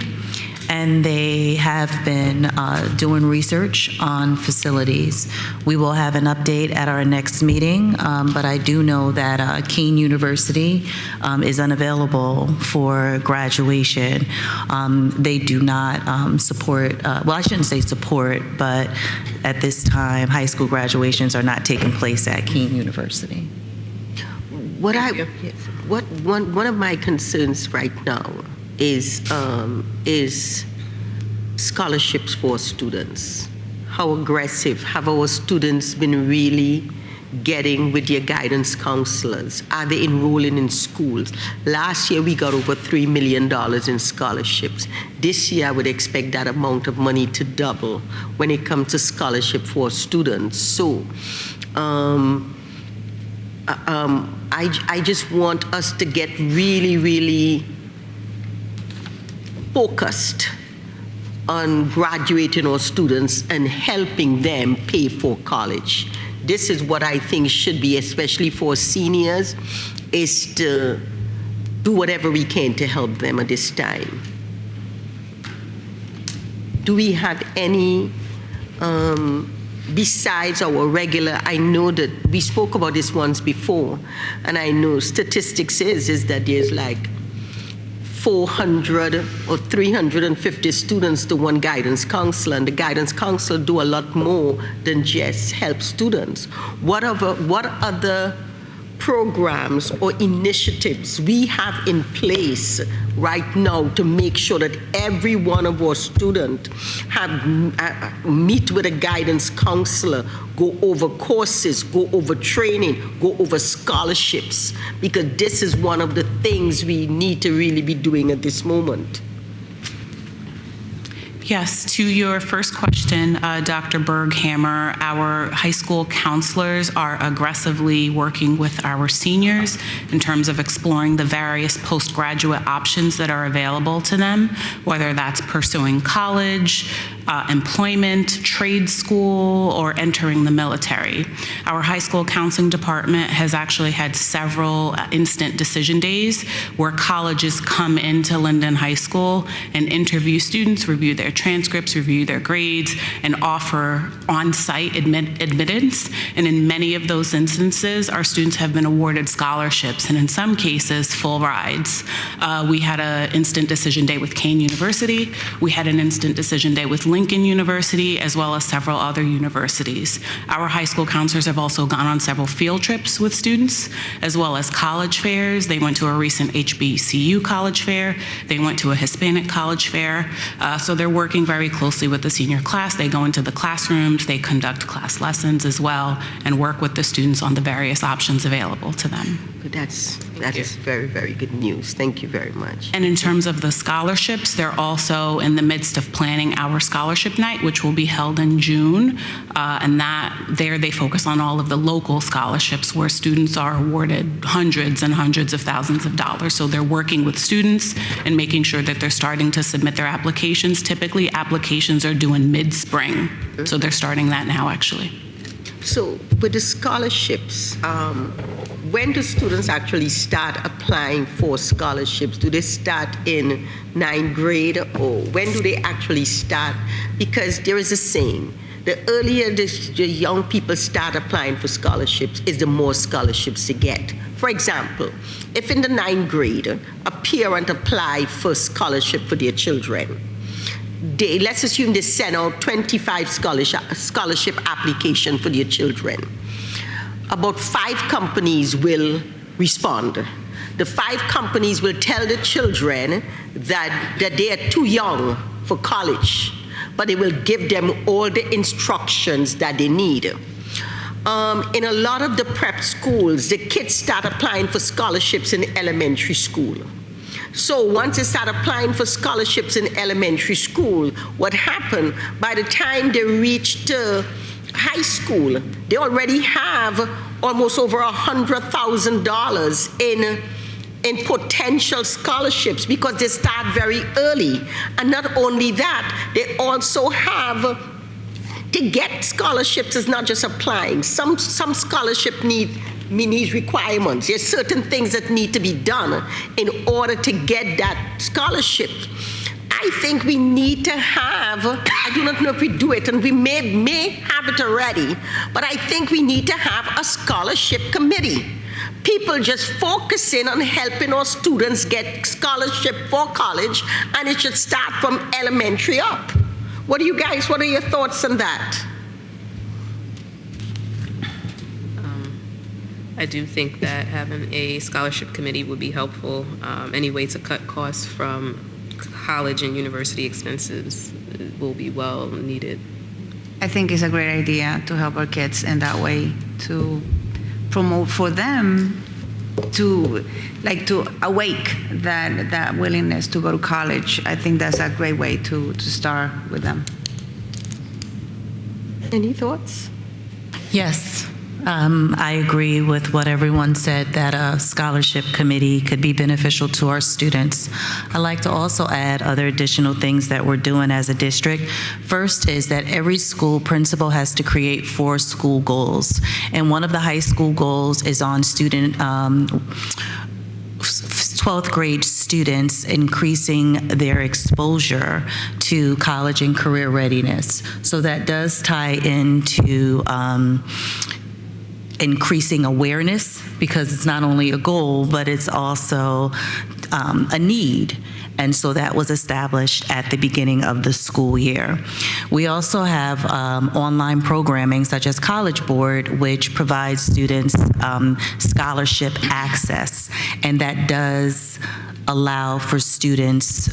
and they have been doing research on facilities. We will have an update at our next meeting, but I do know that Keene University is unavailable for graduation. They do not support, well, I shouldn't say support, but at this time, high school graduations are not taking place at Keene University. One of my concerns right now is scholarships for students. How aggressive have our students been really getting with their guidance counselors? Are they enrolling in schools? Last year, we got over $3 million in scholarships. This year, I would expect that amount of money to double when it comes to scholarship for students. So, I just want us to get really, really focused on graduating our students and helping them pay for college. This is what I think should be, especially for seniors, is to do whatever we can to help them at this time. Do we have any, besides our regular, I know that we spoke about this once before, and I know statistics is that there's like 400 or 350 students to one guidance counselor, and the guidance counselor do a lot more than just help students. What other programs or initiatives we have in place right now to make sure that every one of our students have meet with a guidance counselor, go over courses, go over training, go over scholarships, because this is one of the things we need to really be doing at this moment. Yes, to your first question, Dr. Berghammer, our high school counselors are aggressively working with our seniors in terms of exploring the various postgraduate options that are available to them, whether that's pursuing college, employment, trade school, or entering the military. Our high school counseling department has actually had several instant decision days where colleges come into Linden High School and interview students, review their transcripts, review their grades, and offer on-site admittance. And in many of those instances, our students have been awarded scholarships, and in some cases, full rides. We had an instant decision day with Kane University. We had an instant decision day with Lincoln University, as well as several other universities. Our high school counselors have also gone on several field trips with students, as well as college fairs. They went to a recent HBCU college fair. They went to a Hispanic college fair. So they're working very closely with the senior class. They go into the classrooms, they conduct class lessons as well, and work with the students on the various options available to them. That is very, very good news. Thank you very much. And in terms of the scholarships, they're also in the midst of planning our scholarship night, which will be held in June. And there they focus on all of the local scholarships where students are awarded hundreds and hundreds of thousands of dollars. So they're working with students and making sure that they're starting to submit their applications. Typically, applications are due in mid-spring. So they're starting that now, actually. So with the scholarships, when do students actually start applying for scholarships? Do they start in 9th grade, or when do they actually start? Because there is a saying, the earlier the young people start applying for scholarships is the more scholarships they get. For example, if in the 9th grade, a parent applied for scholarship for their children, let's assume they send out 25 scholarship applications for their children. About 5 companies will respond. The 5 companies will tell the children that they are too young for college, but they will give them all the instructions that they need. In a lot of the prep schools, the kids start applying for scholarships in elementary school. So once they start applying for scholarships in elementary school, what happened, by the time they reach high school, they already have almost over $100,000 in potential scholarships because they start very early. And not only that, they also have, to get scholarships is not just applying. Some scholarship needs requirements. There's certain things that need to be done in order to get that scholarship. I think we need to have, I do not know if we do it, and we may have it already, but I think we need to have a scholarship committee. People just focusing on helping our students get scholarship for college, and it should start from elementary up. What are your thoughts on that? I do think that having a scholarship committee would be helpful. Any way to cut costs from college and university expenses will be well needed. I think it's a great idea to help our kids in that way, to promote for them to awake that willingness to go to college. I think that's a great way to start with them. Any thoughts? Yes, I agree with what everyone said, that a scholarship committee could be beneficial to our students. I'd like to also add other additional things that we're doing as a district. First is that every school principal has to create 4 school goals, and one of the high school goals is on student 12th grade students increasing their exposure to college and career readiness. So that does tie into increasing awareness, because it's not only a goal, but it's also a need. And so that was established at the beginning of the school year. We also have online programming such as College Board, which provides students scholarship access. And that does allow for students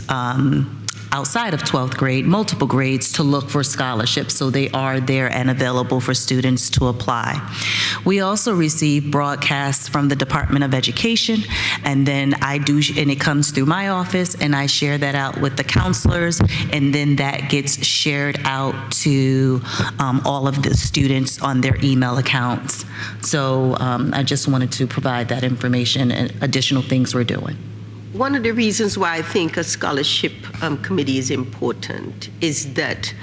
outside of 12th grade, multiple grades, to look for scholarships, so they are there and available for students to apply. We also receive broadcasts from the Department of Education, and then and it comes through my office, and I share that out with the counselors, and then that gets shared out to all of the students on their email accounts. So I just wanted to provide that information and additional things we're doing. One of the reasons why I think a scholarship committee is important is that,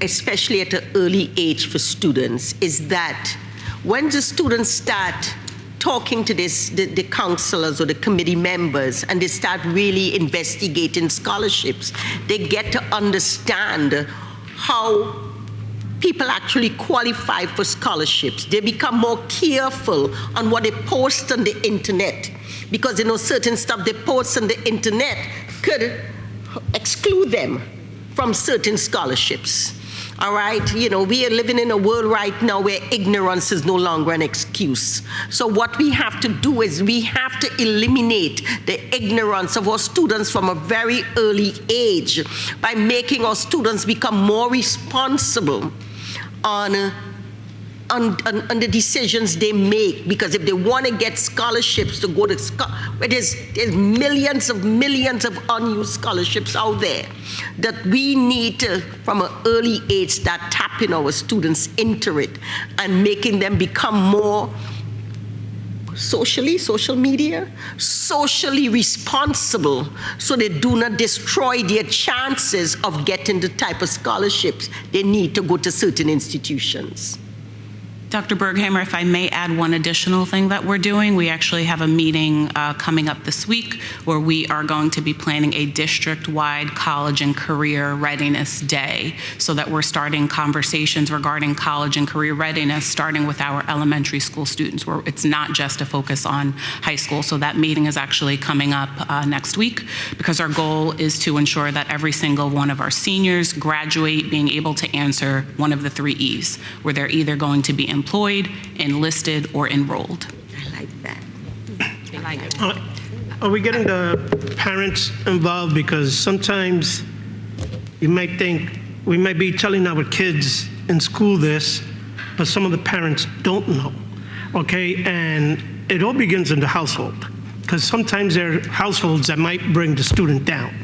especially at an early age for students, is that when the students start talking to the counselors or the committee members, and they start really investigating scholarships, they get to understand how people actually qualify for scholarships. They become more careful on what they post on the internet, because certain stuff they post on the internet could exclude them from certain scholarships. All right, we are living in a world right now where ignorance is no longer an excuse. So what we have to do is we have to eliminate the ignorance of our students from a very early age by making our students become more responsible on the decisions they make. Because if they want to get scholarships to go to there's millions of unused scholarships out there that we need to, from an early age, start tapping our students into it and making them become more socially responsible, so they do not destroy their chances of getting the type of scholarships they need to go to certain institutions. Dr. Berghammer, if I may add one additional thing that we're doing, we actually have a meeting coming up this week where we are going to be planning a district-wide college and career readiness day, so that we're starting conversations regarding college and career readiness, starting with our elementary school students, where it's not just a focus on high school. So that meeting is actually coming up next week, because our goal is to ensure that every single one of our seniors graduate being able to answer one of the 3 E's, where they're either going to be employed, enlisted, or enrolled. I like that. I like it. Are we getting the parents involved? Because sometimes you might think we might be telling our kids in school this, but some of the parents don't know, okay? And it all begins in the household, because sometimes there are households that might bring the student down,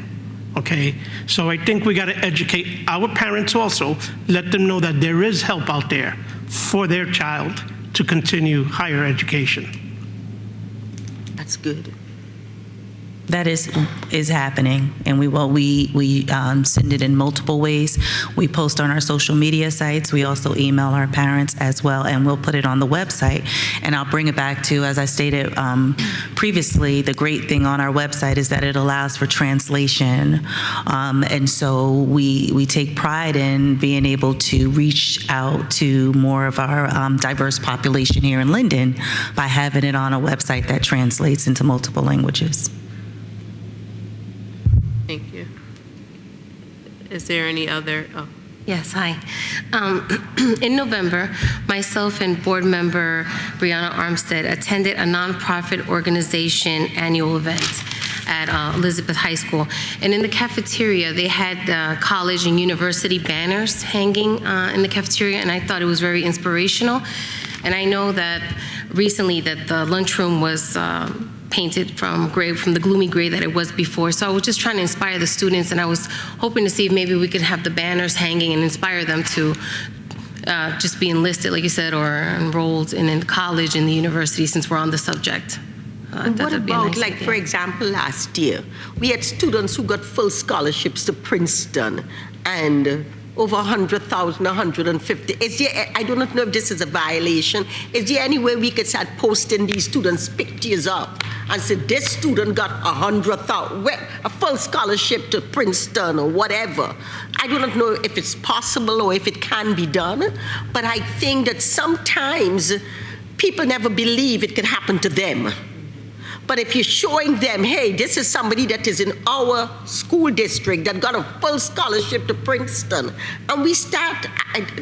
okay? So I think we got to educate our parents also, let them know that there is help out there for their child to continue higher education. That's good. That is happening, and we send it in multiple ways. We post on our social media sites. We also email our parents as well, and we'll put it on the website. And I'll bring it back to, as I stated previously, the great thing on our website is that it allows for translation, and so we take pride in being able to reach out to more of our diverse population here in Linden by having it on a website that translates into multiple languages. Thank you. Is there any other? Oh. Yes, hi. In November, myself and board member Brianna Armstead attended a nonprofit organization annual event at Elizabeth High School. And in the cafeteria, they had college and university banners hanging in the cafeteria, and I thought it was very inspirational. And I know that recently that the lunchroom was painted from the gloomy gray that it was before. So I was just trying to inspire the students, and I was hoping to see if maybe we could have the banners hanging and inspire them to just be enlisted, like you said, or enrolled in college and the university, since we're on the subject. And what about, like, for example, last year, we had students who got full scholarships to Princeton, and over 100,000, 150. Is there, I do not know if this is a violation. Is there any way we could start posting these students' pictures up and say, this student got 100,000, a full scholarship to Princeton or whatever? I do not know if it's possible or if it can be done, but I think that sometimes people never believe it can happen to them. But if you're showing them, hey, this is somebody that is in our school district that got a full scholarship to Princeton, and we start,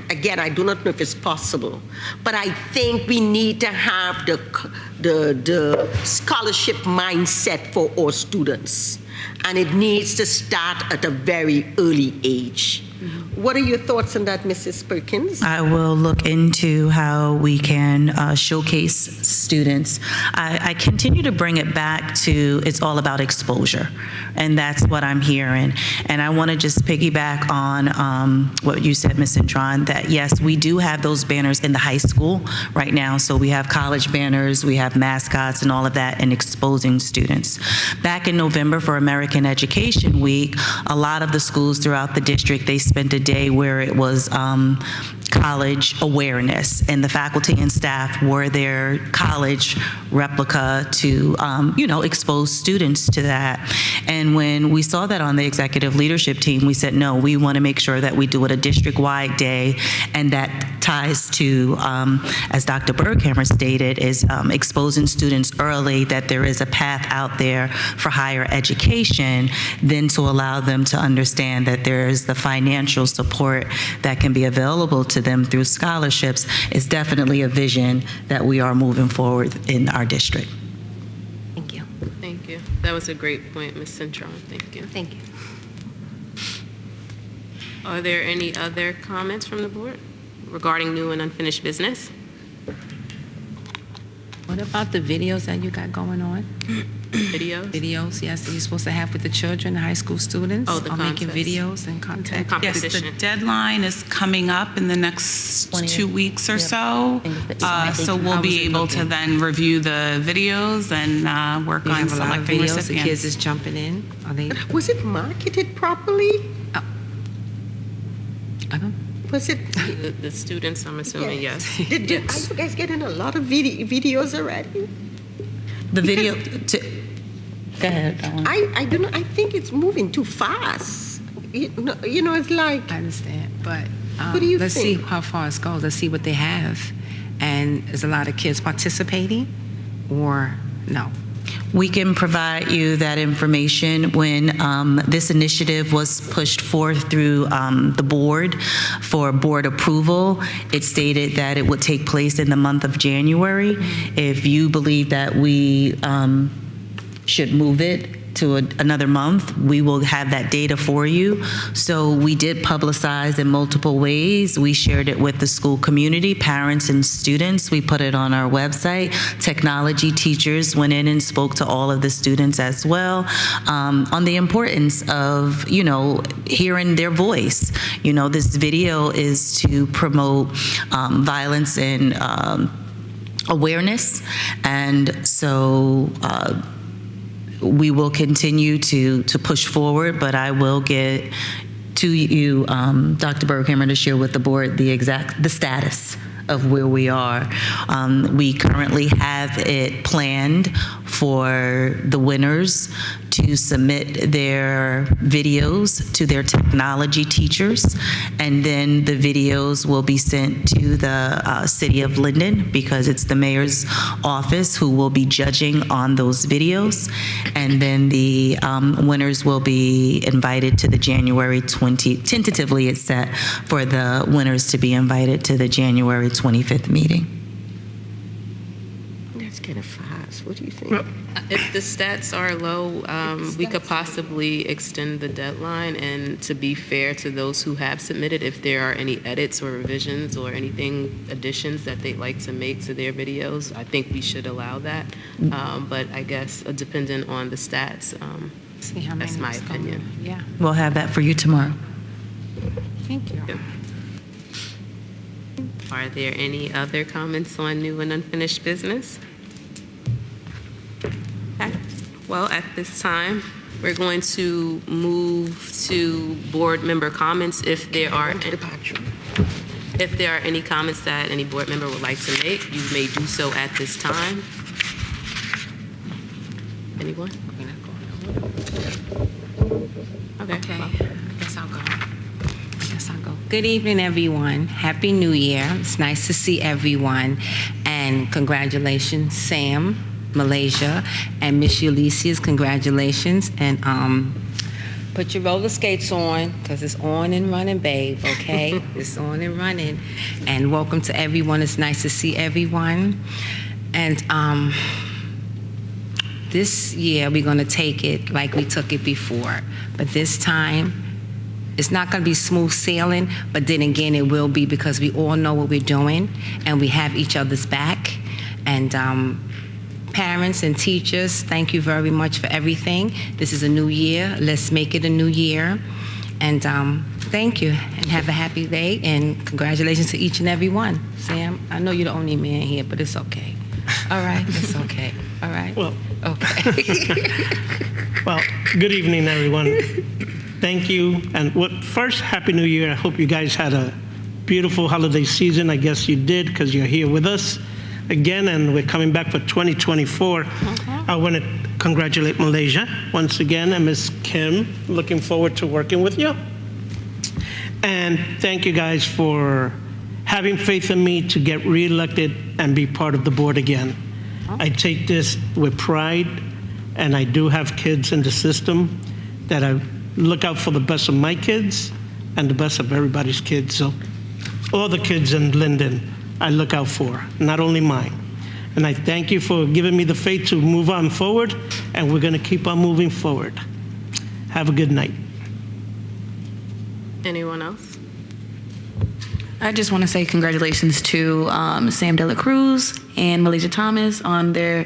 again, I do not know if it's possible, but I think we need to have the scholarship mindset for our students, and it needs to start at a very early age. What are your thoughts on that, Mrs. Perkins? I will look into how we can showcase students. I continue to bring it back to it's all about exposure, and that's what I'm hearing. And I want to just piggyback on what you said, Ms. Cintron, that yes, we do have those banners in the high school right now. So we have college banners, we have mascots and all of that, and exposing students. Back in November for American Education Week, a lot of the schools throughout the district, they spent a day where it was college awareness, and the faculty and staff wore their college replica to, expose students to that. And when we saw that on the executive leadership team, we said, no, we want to make sure that we do it a district-wide day, and that ties to, as Dr. Berghammer stated, is exposing students early that there is a path out there for higher education, then to allow them to understand that there is the financial support that can be available to them through scholarships is definitely a vision that we are moving forward in our district. Thank you. Thank you. That was a great point, Ms. Cintron. Thank you. Thank you. Are there any other comments from the board regarding new and unfinished business? What about the videos that you got going on? Videos? Videos, yes, that you're supposed to have with the children, high school students? Oh, the on making contests. videos and content? Yes, the deadline is coming up in the next 2 weeks or so. So we'll be able to then review the videos and work You on have a lot of selecting videos, the recipients. kids is jumping in? Are they? Was it marketed properly? I don't. Was it? The students, I'm assuming, yes. Are you guys getting a lot of videos already? The video, go ahead. I don't know. I think it's moving too fast. You know, it's like. I understand, but what do you let's think? see how far it goes. Let's see what they have. And is a lot of kids participating or no? We can provide you that information. When this initiative was pushed forth through the board for board approval, it stated that it would take place in the month of January. If you believe that we should move it to another month, we will have that data for you. So we did publicize in multiple ways. We shared it with the school community, parents and students. We put it on our website. Technology teachers went in and spoke to all of the students as well on the importance of, hearing their voice. This video is to promote violence and awareness. And so we will continue to push forward, but I will get to you, Dr. Berghammer, to share with the board the status of where we are. We currently have it planned for the winners to submit their videos to their technology teachers, and then the videos will be sent to the city of Linden, because it's the mayor's office who will be judging on those videos, and then the winners will be invited to the January 20, tentatively it's set for the winners to be invited to the January 25th meeting. That's kind of fast. What do you think? If the stats are low, we could possibly extend the deadline, and to be fair to those who have submitted, if there are any edits or revisions or anything, additions that they'd like to make to their videos, I think we should allow that. But I guess depending on the stats, See how that's many my is going. opinion. Yeah, We'll have that for you tomorrow. thank you. Are there any other comments on new and unfinished business? Okay. Well, at this time, we're going to move to board member comments. If there are any comments that any board member would like to make, you may do so at this time. Anyone? Okay. Well. I guess I'll go. Good evening, everyone. Happy New Year. It's nice to see everyone. And congratulations, Sam, Malaysia, and Miss Ulysses, congratulations. And put your roller skates on, because it's on and running, babe, okay? It's on and running. And welcome to everyone. It's nice to see everyone. And this year, we're going to take it like we took it before. But this time, it's not going to be smooth sailing, but then again, it will be, because we all know what we're doing, and we have each other's back. And parents and teachers, thank you very much for everything. This is a new year. Let's make it a new year. And thank you, and have a happy day, and congratulations to each and every one. Sam, I know you're the only man here, but it's okay. All right, it's okay. All right? Well, okay. well, good evening, everyone. Thank you. And first, Happy New Year. I hope you guys had a beautiful holiday season. I guess you did, because you're here with us again, and we're coming back for 2024. I want to congratulate Malaysia once again, and Ms. Kim. Looking forward to working with you. And thank you guys for having faith in me to get reelected and be part of the board again. I take this with pride, and I do have kids in the system that I look out for the best of my kids and the best of everybody's kids. So all the kids in Linden, I look out for, not only mine. And I thank you for giving me the faith to move on forward, and we're going to keep on moving forward. Have a good night. Anyone else? I just want to say congratulations to Sam De La Cruz and Malaysia Thomas on their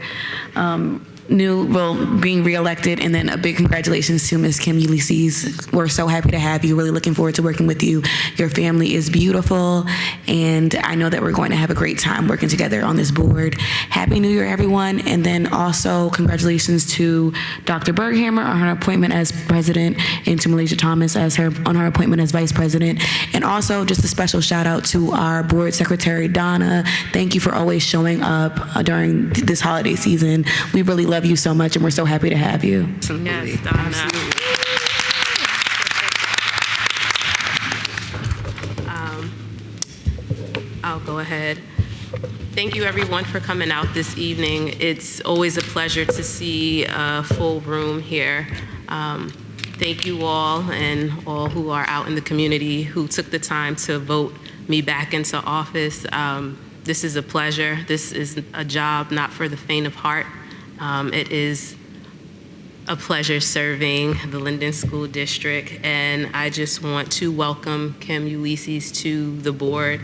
being reelected, and then a big congratulations to Ms. Kim Ulysses. We're so happy to have you. Really looking forward to working with you. Your family is beautiful, and I know that we're going to have a great time working together on this board. Happy New Year, everyone, and then also congratulations to Dr. Berghammer on her appointment as president, and to Malaysia Thomas on her appointment as vice president, and also just a special shout out to our board secretary, Donna. Thank you for always showing up during this holiday season. We really love you so much, and we're so happy to have you. Yes, Donna. I'll go ahead. Thank you, everyone, for coming out this evening. It's always a pleasure to see a full room here. Thank you all, and all who are out in the community who took the time to vote me back into office. This is a pleasure. This is a job not for the faint of heart. It is a pleasure serving the Linden School District, and I just want to welcome Kim Ulysses to the board.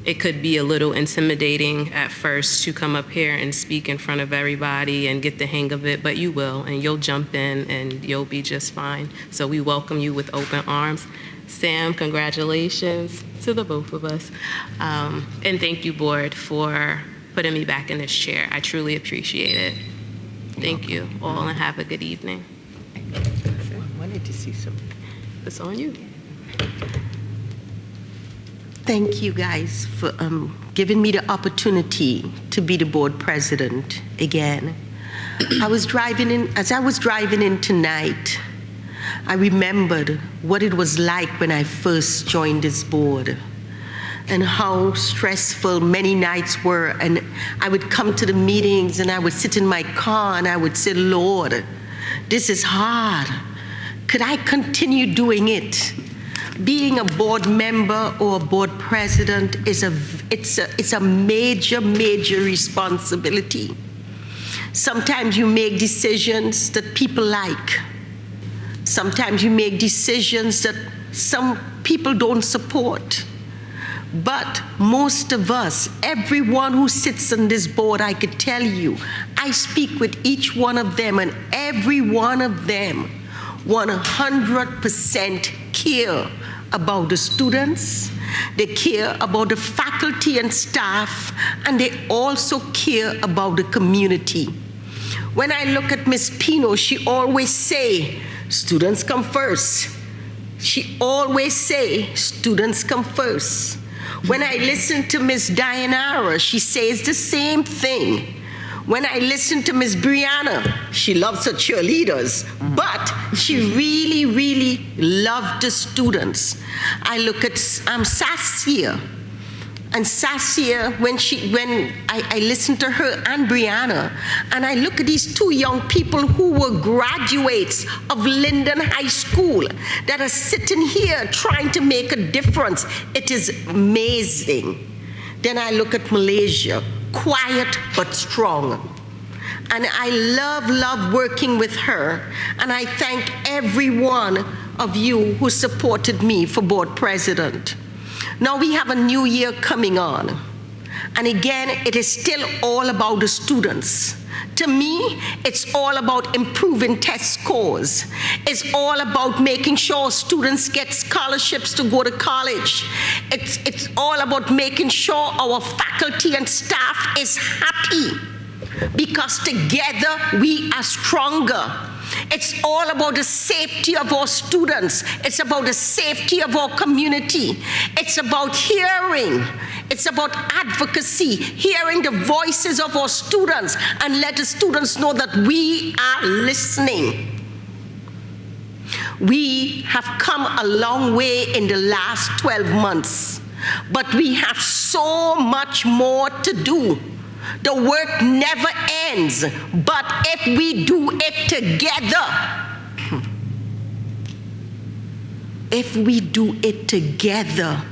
It could be a little intimidating at first to come up here and speak in front of everybody and get the hang of it, but you will, and you'll jump in and you'll be just fine. So we welcome you with open arms. Sam, congratulations to the both of us. And thank you, board, for putting me back in this chair. I truly appreciate it. Thank you all, and have a good evening. I wanted to see something. It's on you. Thank you guys for giving me the opportunity to be the board president again. As I was driving in tonight, I remembered what it was like when I first joined this board and how stressful many nights were. And I would come to the meetings and I would sit in my car and I would say, Lord, this is hard. Could I continue doing it? Being a board member or a board president is a major, major responsibility. Sometimes you make decisions that people like. Sometimes you make decisions that some people don't support. But most of us, everyone who sits on this board, I could tell you, I speak with each one of them, and every one of them 100% care about the students, they care about the faculty and staff, and they also care about the community. When I look at Ms. Pino, she always say, students come first. She always say, students come first. When I listen to Ms. Dianara, she says the same thing. When I listen to Ms. Brianna, she loves her cheerleaders, but she really, really loved the students. I look at Sassia, and Sassia, when I listen to her and Brianna, and I look at these two young people who were graduates of Linden High School that are sitting here trying to make a difference, it is amazing. Then I look at Malaysia, quiet but strong. And I love working with her. And I thank every one of you who supported me for board president. Now we have a new year coming on. And again, it is still all about the students. To me, it's all about improving test scores. It's all about making sure students get scholarships to go to college. It's all about making sure our faculty and staff is happy, because together we are stronger. It's all about the safety of our students. It's about the safety of our community. It's about hearing. It's about advocacy, hearing the voices of our students and let the students know that we are listening. We have come a long way in the last 12 months, but we have so much more to do. The work never ends, but if we do it together,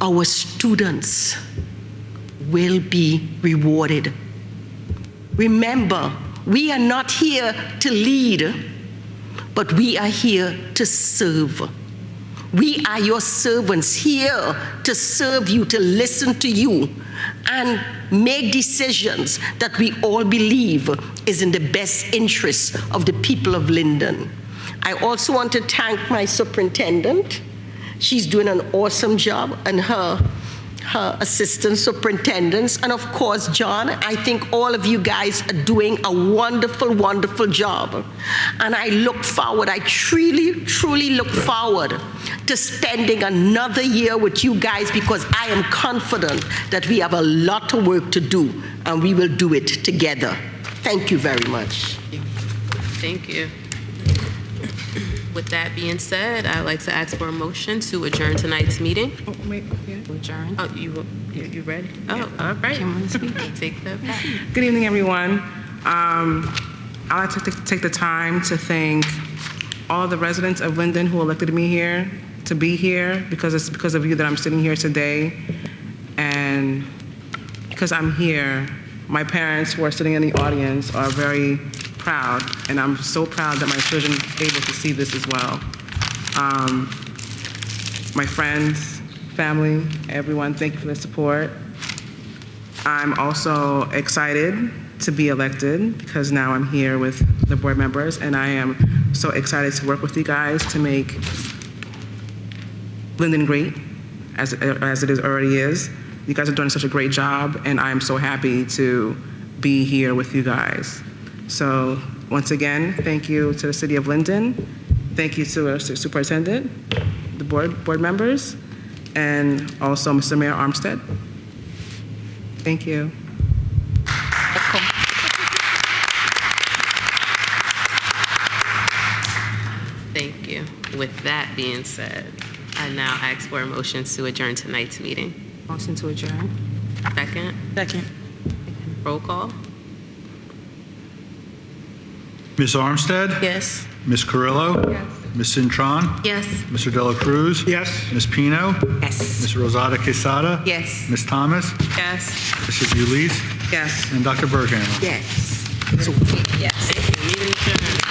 our students will be rewarded. Remember, we are not here to lead, but we are here to serve. We are your servants here to serve you, to listen to you, and make decisions that we all believe is in the best interest of the people of Linden. I also want to thank my superintendent. She's doing an awesome job, and her assistant superintendents, and of course, John. I think all of you guys are doing a wonderful, wonderful job. And I look forward, I truly, truly look forward to spending another year with you guys, because I am confident that we have a lot of work to do, and we will do it together. Thank you very much. Thank you. With that being said, I'd like to ask for a motion to adjourn tonight's meeting. Oh, wait, yeah. Adjourn. Oh, you ready? Oh, all right. Take that. Good evening, everyone. I'd like to take the time to thank all the residents of Linden who elected me here to be here, because it's because of you that I'm sitting here today. And because I'm here, my parents who are sitting in the audience are very proud, and I'm so proud that my children are able to see this as well. My friends, family, everyone, thank you for the support. I'm also excited to be elected, because now I'm here with the board members, and I am so excited to work with you guys to make Linden great, as it already is. You guys are doing such a great job, and I'm so happy to be here with you guys. So once again, thank you to the City of Linden. Thank you to our superintendent, the board members, and also Mr. Mayor Armstead. Thank you. Thank you. With that being said, I now ask for a motion to adjourn tonight's meeting. Motion to adjourn. Second? Second. Roll call? Ms. Armstead? Yes. Ms. Carrillo? Yes. Ms. Cintron? Yes. Mr. Dela Cruz? Yes. Ms. Pino? Yes. Ms. Rosada Quesada? Yes. Ms. Thomas? Yes. Mrs. Ulysse? Yes. And Dr. Berghammer? Yes. Yes. Meeting adjourned.